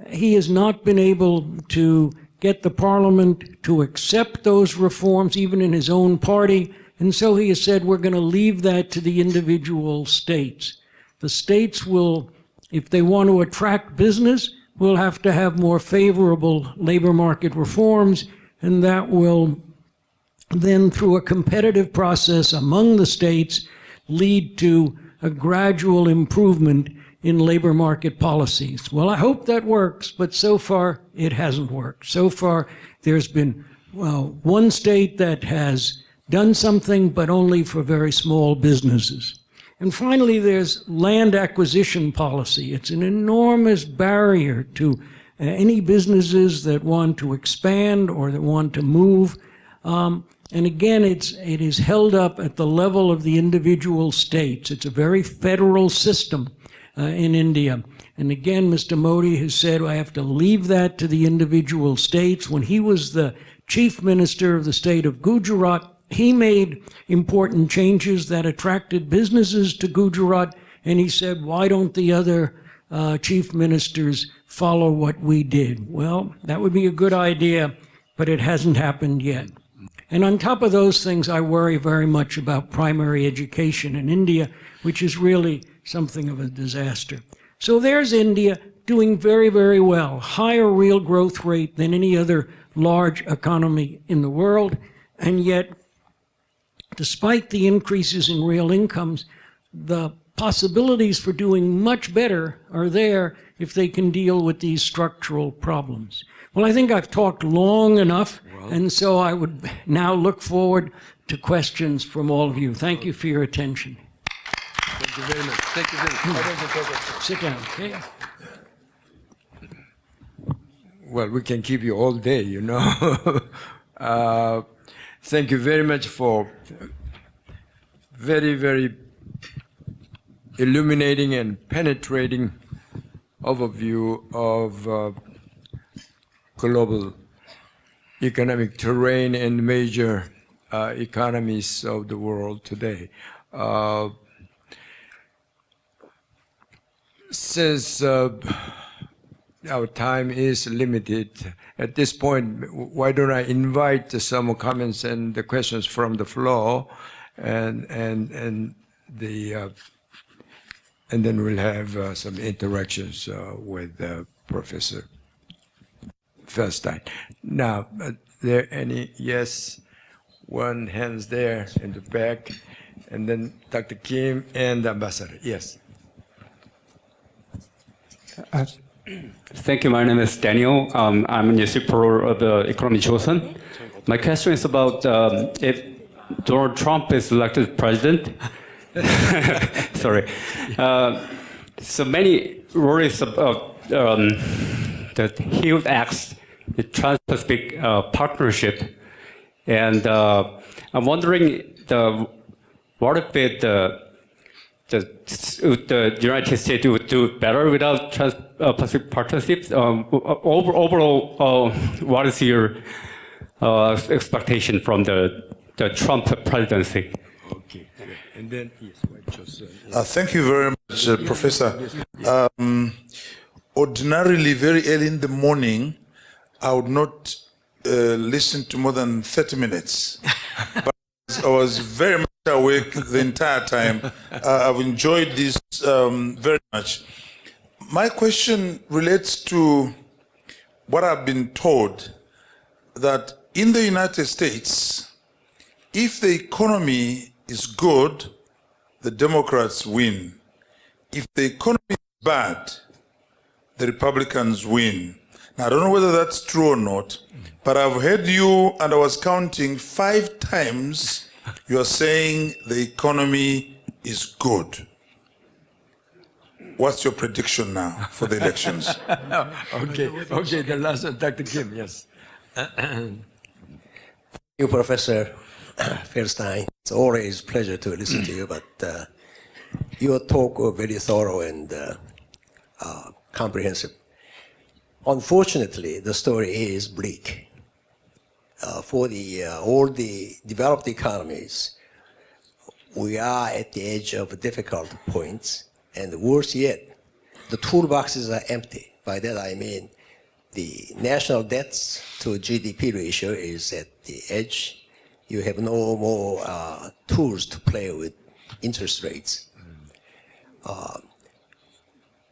He has not been able to get the parliament to accept those reforms, even in his own party. And so he has said, we're going to leave that to the individual states. The states will, if they want to attract business, will have to have more favorable labor market reforms, and that will then, through a competitive process among the states, lead to a gradual improvement in labor market policies. Well, I hope that works, but so far it hasn't worked. So far there's been one state that has done something, but only for very small businesses. And finally, there's land acquisition policy. It's an enormous barrier to any businesses that want to expand or that want to move. And again, it is held up at the level of the individual states. It's a very federal system in India. And again, Mr. Modi has said, I have to leave that to the individual states. When he was the chief minister of the state of Gujarat, he made important changes that attracted businesses to Gujarat. And he said, why don't the other chief ministers follow what we did? Well, that would be a good idea, but it hasn't happened yet. And on top of those things, I worry very much about primary education in India, which is really something of a disaster. So there's India doing very, very well, higher real growth rate than any other large economy in the world. And yet, despite the increases in real incomes, the possibilities for doing much better are there if they can deal with these structural problems. Well, I think I've talked long enough, and so I would now look forward to questions from all of you. Thank you for your attention. Thank you very much. Thank you very much. Sit down, okay? Well, we can keep you all day, you know. Thank you very much for very, very illuminating and penetrating overview of global economic terrain and major economies of the world today. Since our time is limited, at this point, why don't I invite some comments and the questions from the floor, and then we'll have some interactions with Professor Feldstein. Now, are there any? Yes, one hand's there in the back, and then Dr. Kim and the ambassador. Yes. Thank you. My name is Daniel. I'm a newspaper of the Economy Joseon. My question is about if Donald Trump is elected president. Sorry. So many worries about that he would act the Trans-Pacific Partnership, and I'm wondering what if the United States would do better without Trans-Pacific partnerships. Overall, what is your expectation from the Trump presidency? Okay. And then, yes, thank you very much, Professor. Ordinarily, very early in the morning, I would not listen to more than 30 minutes. But I was very much awake the entire time. I've enjoyed this very much. My question relates to what I've been told, that in the United States, if the economy is good, the Democrats win. If the economy is bad, the Republicans win. Now, I don't know whether that's true or not, but I've heard you, and I was counting 5 times, you are saying the economy is good. What's your prediction now for the elections? Okay, the last one, Dr. Kim, yes. Thank you, Professor Feldstein. It's always a pleasure to listen to you, but your talk was very thorough and comprehensive. Unfortunately, the story is bleak. For all the developed economies, we are at the edge of difficult points, and worse yet, the toolboxes are empty. By that I mean, the national debts to GDP ratio is at the edge. You have no more tools to play with interest rates.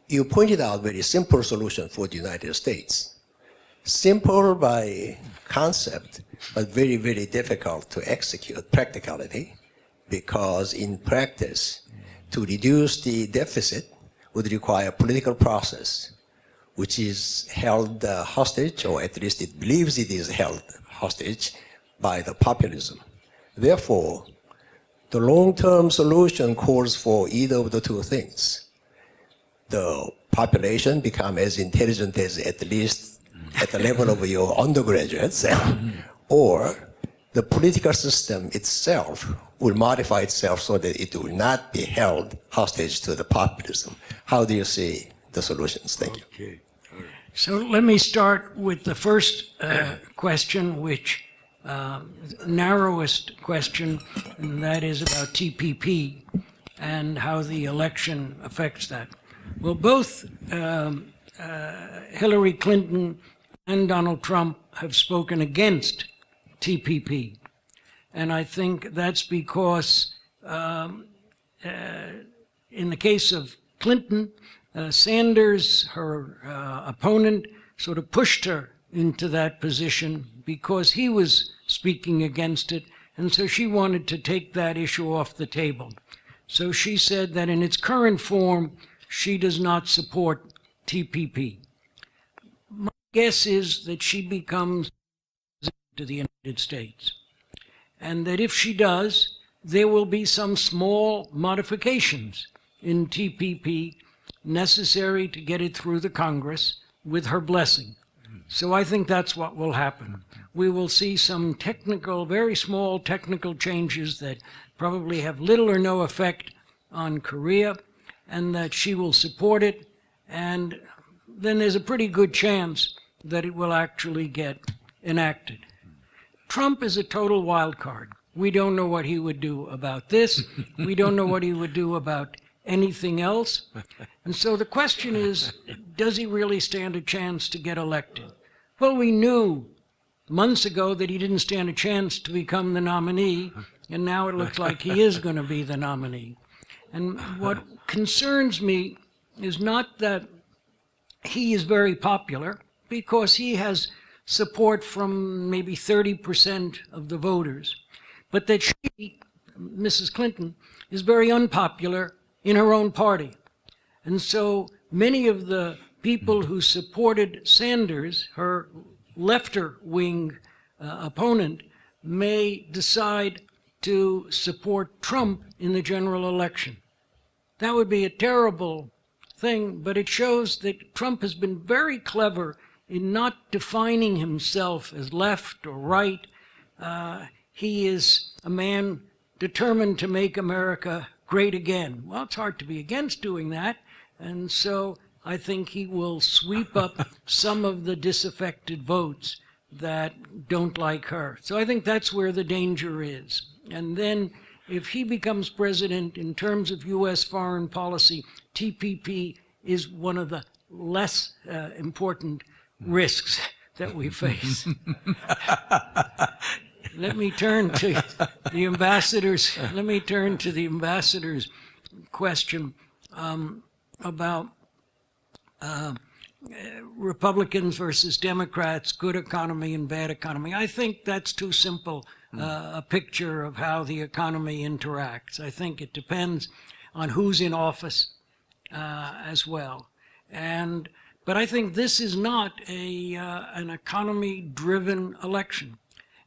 You pointed out very simple solution for the United States. Simple by concept, but very, very difficult to execute practicality, because in practice, to reduce the deficit would require political process, which is held hostage, or at least it believes it is held hostage by the populism. Therefore, the long-term solution calls for either of the two things. The population become as intelligent as at least at the level of your undergraduates, or the political system itself will modify itself so that it will not be held hostage to the populism. How do you see the solutions? Thank you. Okay. So let me start with the first question, which narrowest question, and that is about TPP and how the election affects that. Well, both Hillary Clinton and Donald Trump have spoken against TPP. And I think that's because in the case of Clinton, Sanders, her opponent, sort of pushed her into that position because he was speaking against it, and so she wanted to take that issue off the table. So she said that in its current form, she does not support TPP. My guess is that she becomes president of the United States, and that if she does, there will be some small modifications in TPP necessary to get it through the Congress with her blessing. So I think that's what will happen. We will see some technical, very small technical changes that probably have little or no effect on Korea, and that she will support it, and then there's a pretty good chance that it will actually get enacted. Trump is a total wild card. We don't know what he would do about this. We don't know what he would do about anything else. And so the question is, does he really stand a chance to get elected? Well, we knew months ago that he didn't stand a chance to become the nominee, and now it looks like he is going to be the nominee. And what concerns me is not that he is very popular, because he has support from maybe 30% of the voters, but that she, Mrs. Clinton, is very unpopular in her own party. And so many of the people who supported Sanders, her lefter wing opponent, may decide to support Trump in the general election. That would be a terrible thing, but it shows that Trump has been very clever in not defining himself as left or right. He is a man determined to make America great again. Well, it's hard to be against doing that, and so I think he will sweep up some of the disaffected votes that don't like her. So I think that's where the danger is. And then if he becomes president, in terms of U.S. foreign policy, TPP is one of the less important risks that we face. Let me turn to the ambassador's. Let me turn to the ambassador's question about Republicans versus Democrats, good economy and bad economy. I think that's too simple a picture of how the economy interacts. I think it depends on who's in office as well. But I think this is not an economy-driven election.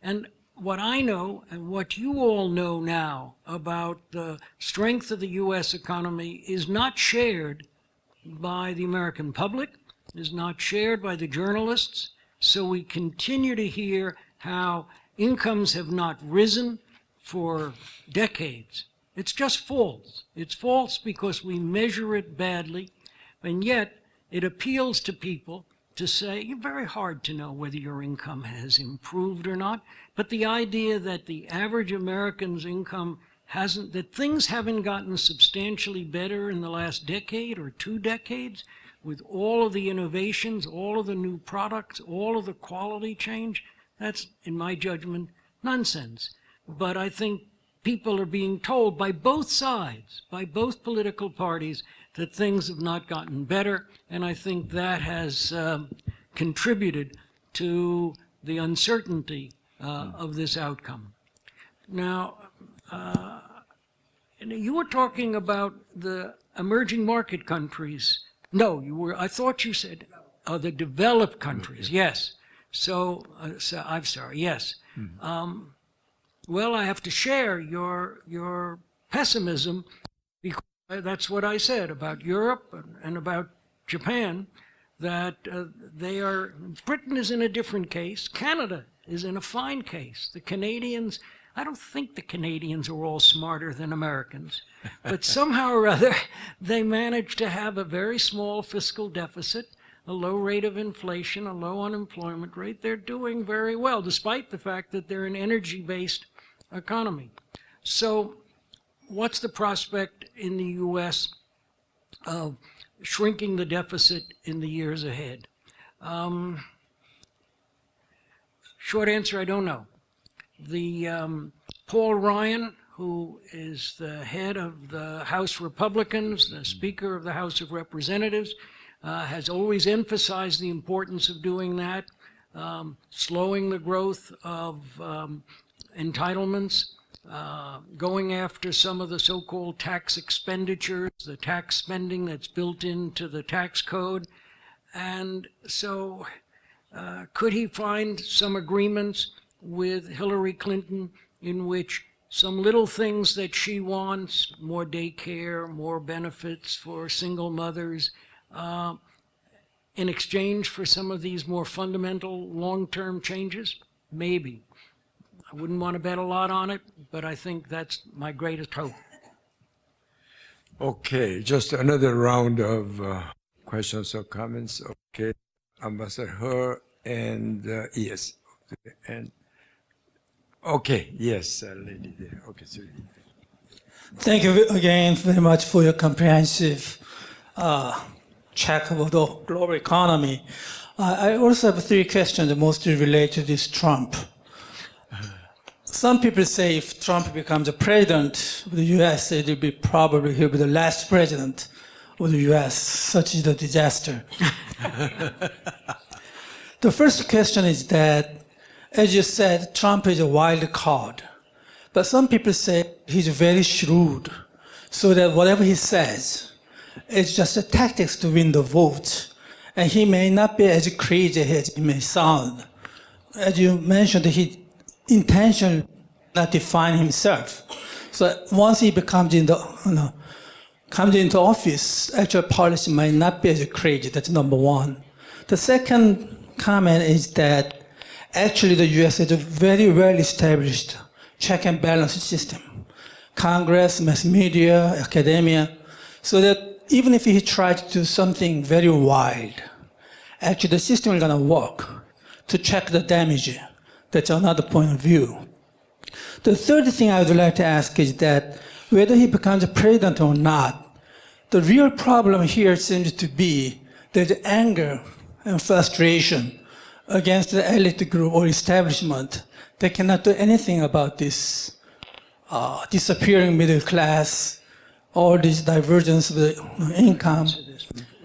And what I know and what you all know now about the strength of the U.S. economy is not shared by the American public, is not shared by the journalists. So we continue to hear how incomes have not risen for decades. It's just false. It's false because we measure it badly, and yet it appeals to people to say, it's very hard to know whether your income has improved or not, but the idea that the average American's income that things haven't gotten substantially better in the last decade or 2 decades, with all of the innovations, all of the new products, all of the quality change, that's, in my judgment, nonsense. But I think people are being told by both sides, by both political parties, that things have not gotten better, and I think that has contributed to the uncertainty of this outcome. Now, you were talking about the emerging market countries. No, you were. I thought you said the developed countries. Yes. So I'm sorry. Yes. Well, I have to share your pessimism, because that's what I said about Europe and about Japan, that Britain is in a different case. Canada is in a fine case. The Canadians, I don't think the Canadians are all smarter than Americans, but somehow or other, they managed to have a very small fiscal deficit, a low rate of inflation, a low unemployment rate. They're doing very well, despite the fact that they're an energy-based economy. So what's the prospect in the U.S. of shrinking the deficit in the years ahead? Short answer, I don't know. Paul Ryan, who is the head of the House Republicans, the Speaker of the House of Representatives, has always emphasized the importance of doing that, slowing the growth of entitlements, going after some of the so-called tax expenditures, the tax spending that's built into the tax code. And so could he find some agreements with Hillary Clinton in which some little things that she wants, more daycare, more benefits for single mothers, in exchange for some of these more fundamental long-term changes? Maybe. I wouldn't want to bet a lot on it, but I think that's my greatest hope. Okay, just another round of questions or comments. Okay, Ambassador Her and yes, and okay, yes, lady there. Okay, sorry. Thank you again very much for your comprehensive check of the global economy. I also have three questions mostly related to this Trump. Some people say if Trump becomes the president of the U.S., he'll be the last president of the U.S. Such is the disaster. The first question is that, as you said, Trump is a wild card. But some people say he's very shrewd, so that whatever he says is just a tactics to win the vote. And he may not be as crazy as he may sound. As you mentioned, he intentionally not define himself. So once he comes into office, actual policy might not be as crazy. That's number one. The second comment is that actually the U.S. has a very well-established check and balance system. Congress, mass media, academia, so that even if he tried to do something very wild, actually the system is going to work to check the damage. That's another point of view. The third thing I would like to ask is that whether he becomes a president or not, the real problem here seems to be there's anger and frustration against the elite group or establishment. They cannot do anything about this disappearing middle class, all this divergence of the income.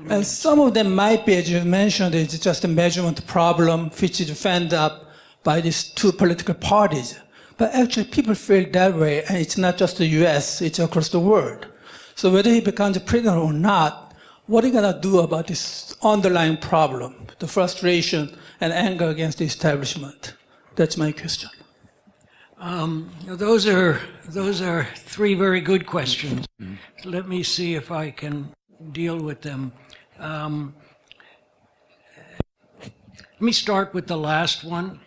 And some of them might be, as you mentioned, it's just a measurement problem which is fanned up by these two political parties. But actually people feel that way, and it's not just the US, it's across the world. So whether he becomes a president or not, what are you going to do about this underlying problem, the frustration and anger against the establishment? That's my question. Those are three very good questions. Let me see if I can deal with them. Let me start with the last one,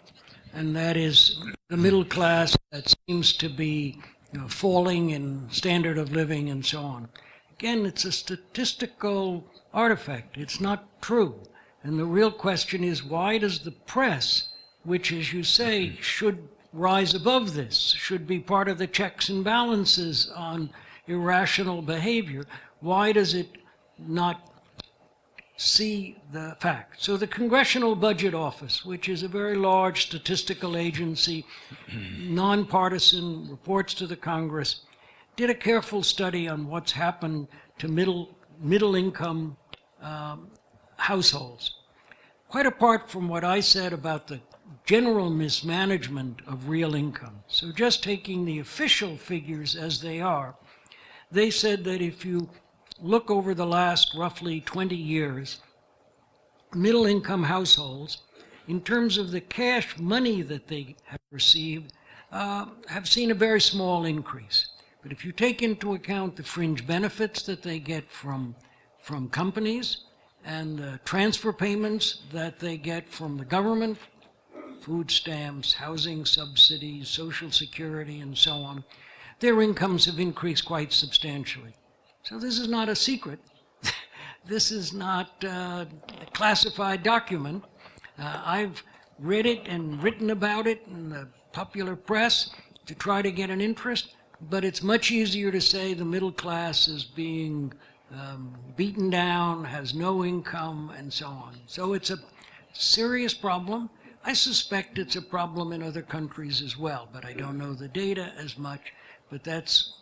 and that is the middle class that seems to be falling in standard of living and so on. Again, it's a statistical artifact. It's not true. And the real question is, why does the press, which, as you say, should rise above this, should be part of the checks and balances on irrational behavior, why does it not see the facts. So the Congressional Budget Office, which is a very large statistical agency, nonpartisan, reports to the Congress, did a careful study on what's happened to middle income households. Quite apart from what I said about the general mismanagement of real income. So just taking the official figures as they are, they said that if you look over the last roughly 20 years, middle-income households, in terms of the cash money that they have received, have seen a very small increase. But if you take into account the fringe benefits that they get from companies and the transfer payments that they get from the government, food stamps, housing subsidies, Social Security, and so on, their incomes have increased quite substantially. So this is not a secret. This is not a classified document. I've read it and written about it in the popular press to try to get an interest, but it's much easier to say the middle class is being beaten down, has no income, and so on. So it's a serious problem. I suspect it's a problem in other countries as well, but I don't know the data as much. But that's,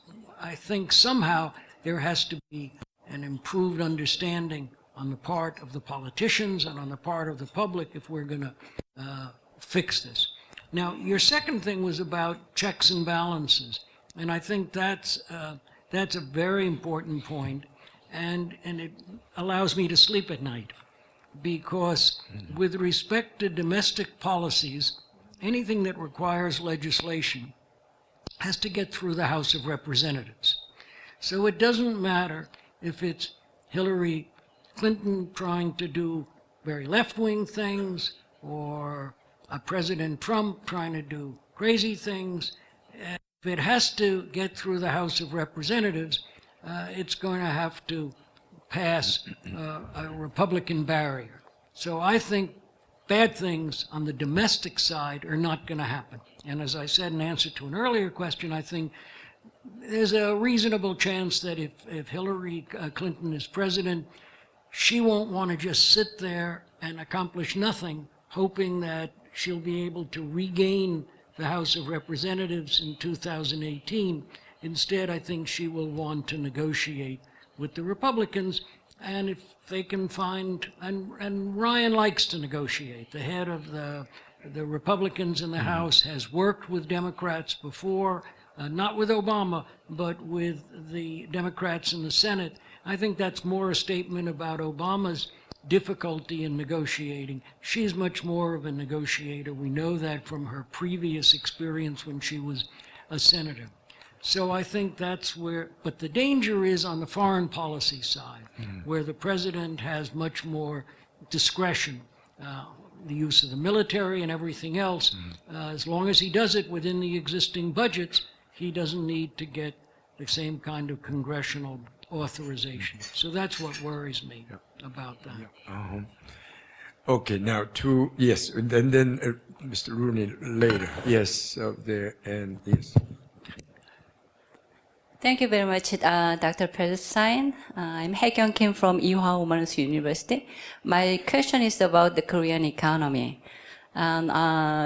I think somehow there has to be an improved understanding on the part of the politicians and on the part of the public if we're going to fix this. Now, your second thing was about checks and balances, and I think that's a very important point, and it allows me to sleep at night, because with respect to domestic policies, anything that requires legislation has to get through the House of Representatives. So it doesn't matter if it's Hillary Clinton trying to do very left-wing things or President Trump trying to do crazy things. If it has to get through the House of Representatives, it's going to have to pass a Republican barrier. So I think bad things on the domestic side are not going to happen. And as I said in answer to an earlier question, I think there's a reasonable chance that if Hillary Clinton is president, she won't want to just sit there and accomplish nothing, hoping that she'll be able to regain the House of Representatives in 2018. Instead, I think she will want to negotiate with the Republicans, and if they can find, and Ryan likes to negotiate. The head of the Republicans in the House has worked with Democrats before, not with Obama, but with the Democrats in the Senate. I think that's more a statement about Obama's difficulty in negotiating. She's much more of a negotiator. We know that from her previous experience when she was a senator. So I think that's where, but the danger is on the foreign policy side, where the president has much more discretion, the use of the military and everything else. As long as he does it within the existing budgets, he doesn't need to get the same kind of congressional authorization. So that's what worries me about that. Okay, now yes, and then Mr. Rooney later. Yes, there, and yes. Thank you very much, Dr. Perestein. I'm Hae-kyung Kim from Ewha Women's University. My question is about the Korean economy. And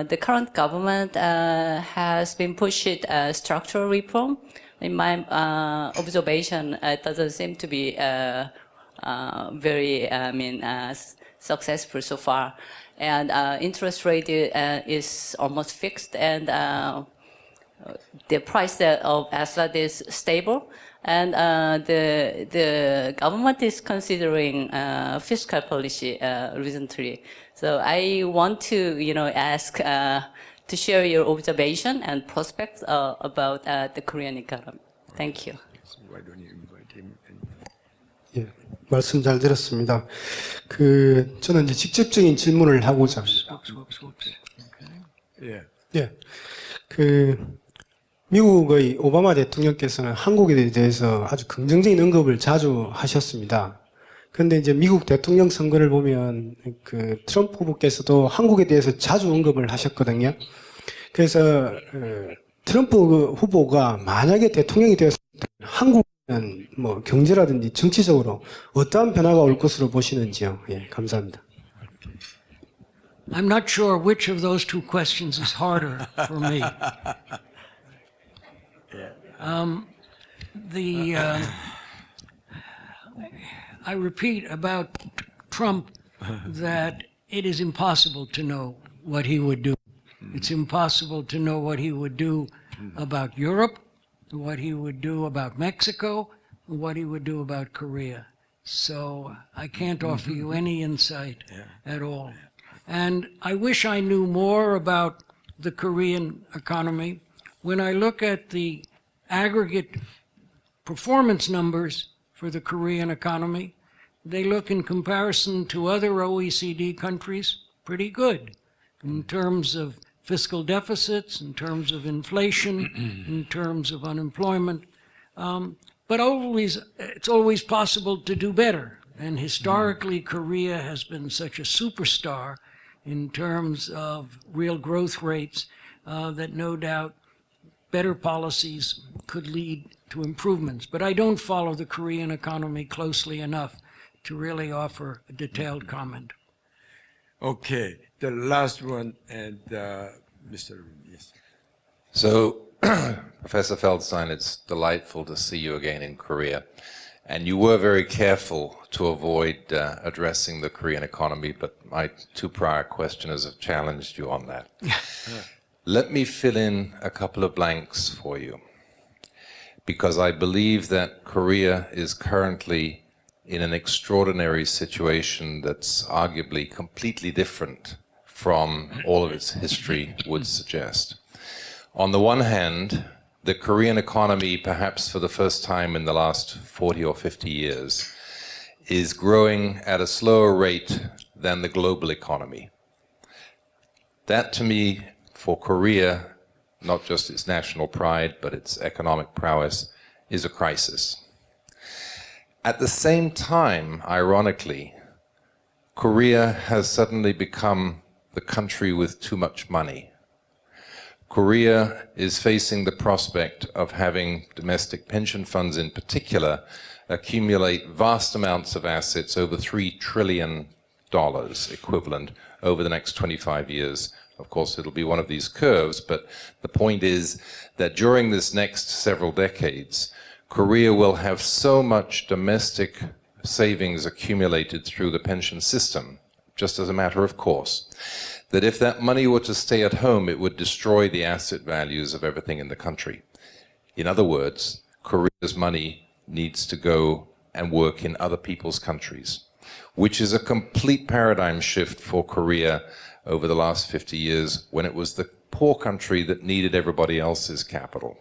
the current government has been pushing structural reform. In my observation, it doesn't seem to be very, successful so far. And interest rate is almost fixed, and the price of asset is stable, and the government is considering fiscal policy recently. So I want to, ask to share your observation and prospects about the Korean economy. Thank you. Why don't you invite him? 예, 말씀 잘 들었습니다. 저는 이제 직접적인 질문을 하고자 합니다. Yeah. 예, 미국의 오바마 대통령께서는 한국에 대해서 아주 긍정적인 언급을 자주 하셨습니다. 그런데 이제 미국 대통령 선거를 보면 트럼프 후보께서도 한국에 대해서 자주 언급을 하셨거든요. 그래서 트럼프 후보가 만약에 대통령이 되었을 때 한국에 뭐 경제라든지 정치적으로 어떠한 변화가 올 것으로 보시는지요? 예, 감사합니다. I'm not sure which of those two questions is harder for me. I repeat about Trump that it is impossible to know what he would do. It's impossible to know what he would do about Europe, what he would do about Mexico, what he would do about Korea. So I can't offer you any insight at all. And I wish I knew more about the Korean economy. When I look at the aggregate performance numbers for the Korean economy, they look in comparison to other OECD countries pretty good in terms of fiscal deficits, in terms of inflation, in terms of unemployment. But it's always possible to do better. And historically, Korea has been such a superstar in terms of real growth rates that no doubt better policies could lead to improvements. But I don't follow the Korean economy closely enough to really offer a detailed comment. Okay, the last one, and Mr. Yes. So, Professor Feldstein, it's delightful to see you again in Korea. And you were very careful to avoid addressing the Korean economy, but my two prior questioners have challenged you on that. Let me fill in a couple of blanks for you, because I believe that Korea is currently in an extraordinary situation that's arguably completely different from all of its history would suggest. On the one hand, the Korean economy, perhaps for the first time in the last 40 or 50 years, is growing at a slower rate than the global economy. That, to me, for Korea, not just its national pride, but its economic prowess, is a crisis. At the same time, ironically, Korea has suddenly become the country with too much money. Korea is facing the prospect of having domestic pension funds in particular accumulate vast amounts of assets, over $3 trillion equivalent, over the next 25 years. Of course, it'll be one of these curves, but the point is that during this next several decades, Korea will have so much domestic savings accumulated through the pension system, just as a matter of course, that if that money were to stay at home, it would destroy the asset values of everything in the country. In other words, Korea's money needs to go and work in other people's countries, which is a complete paradigm shift for Korea over the last 50 years, when it was the poor country that needed everybody else's capital.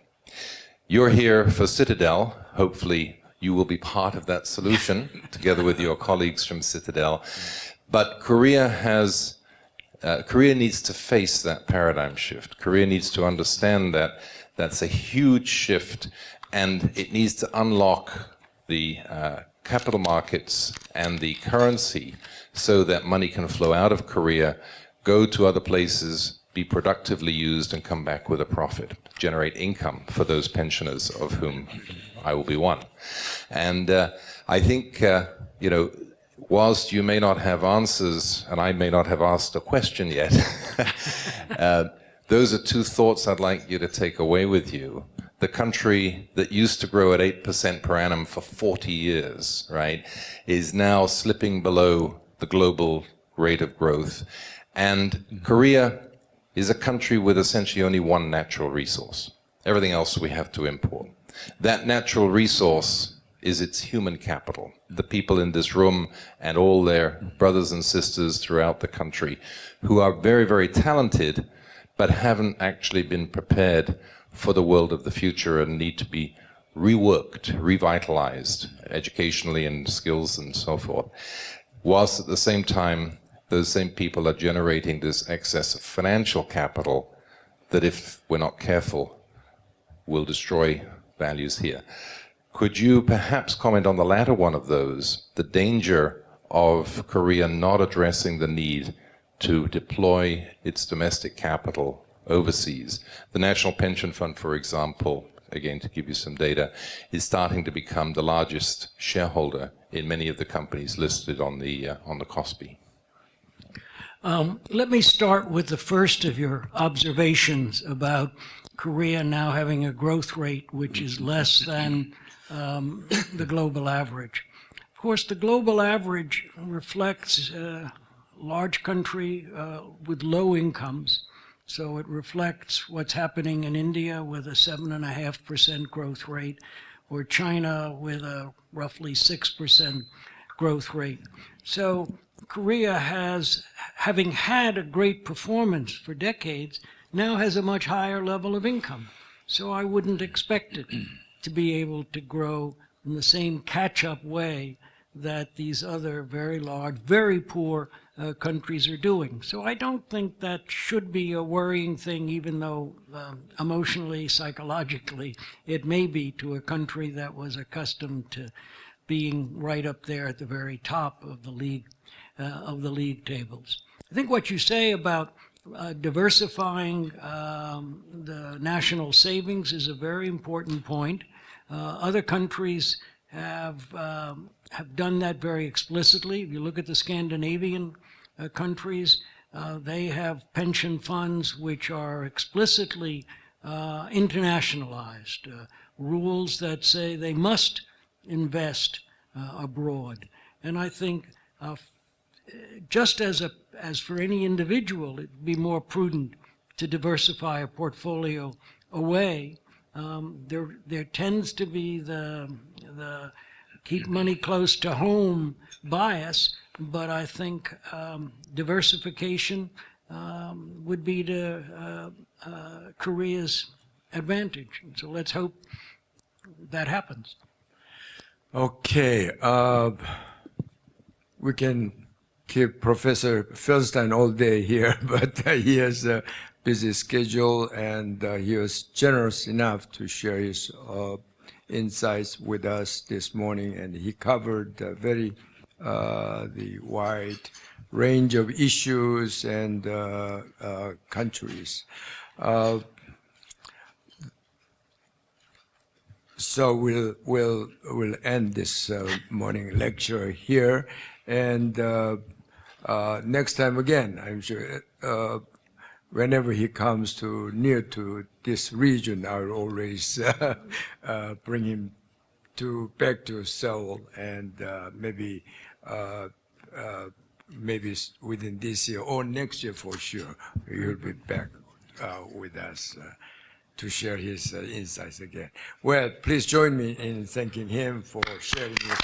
You're here for Citadel. Hopefully you will be part of that solution together with your colleagues from Citadel. But Korea needs to face that paradigm shift. Korea needs to understand that that's a huge shift, and it needs to unlock the capital markets and the currency so that money can flow out of Korea, go to other places, be productively used, and come back with a profit, generate income for those pensioners, of whom I will be one. And I think, whilst you may not have answers, and I may not have asked a question yet, those are two thoughts I'd like you to take away with you. The country that used to grow at 8% per annum for 40 years, right, is now slipping below the global rate of growth. And Korea is a country with essentially only one natural resource. Everything else we have to import. That natural resource is its human capital. The people in this room and all their brothers and sisters throughout the country who are very, very talented, but haven't actually been prepared for the world of the future and need to be reworked, revitalized, educationally and skills and so forth. Whilst at the same time, those same people are generating this excess of financial capital that, if we're not careful, will destroy values here. Could you perhaps comment on the latter one of those, the danger of Korea not addressing the need to deploy its domestic capital overseas? The National Pension Fund, for example, again to give you some data, is starting to become the largest shareholder in many of the companies listed on the KOSPI. Let me start with the first of your observations about Korea now having a growth rate which is less than the global average. Of course, the global average reflects a large country with low incomes, so it reflects what's happening in India with a 7.5% growth rate, or China with a roughly 6% growth rate. So Korea has, having had a great performance for decades, now has a much higher level of income. So I wouldn't expect it to be able to grow in the same catch-up way that these other very large, very poor countries are doing. So I don't think that should be a worrying thing, even though emotionally, psychologically, it may be to a country that was accustomed to being right up there at the very top of the league tables. I think what you say about diversifying the national savings is a very important point. Other countries have done that very explicitly. If you look at the Scandinavian countries, they have pension funds which are explicitly internationalized, rules that say they must invest abroad. And I think just as for any individual, it'd be more prudent to diversify a portfolio away. There tends to be the keep money close to home bias, but I think diversification would be to Korea's advantage. So let's hope that happens. Okay, we can keep Professor Feldstein all day here, but he has a busy schedule, and he was generous enough to share his insights with us this morning, and he covered very the wide range of issues and countries. So we'll end this morning lecture here, and next time again, I'm sure, whenever he comes near to this region, I'll always bring him back to Seoul, and maybe within this year or next year for sure, he'll be back with us to share his insights again. Well, please join me in thanking him for sharing his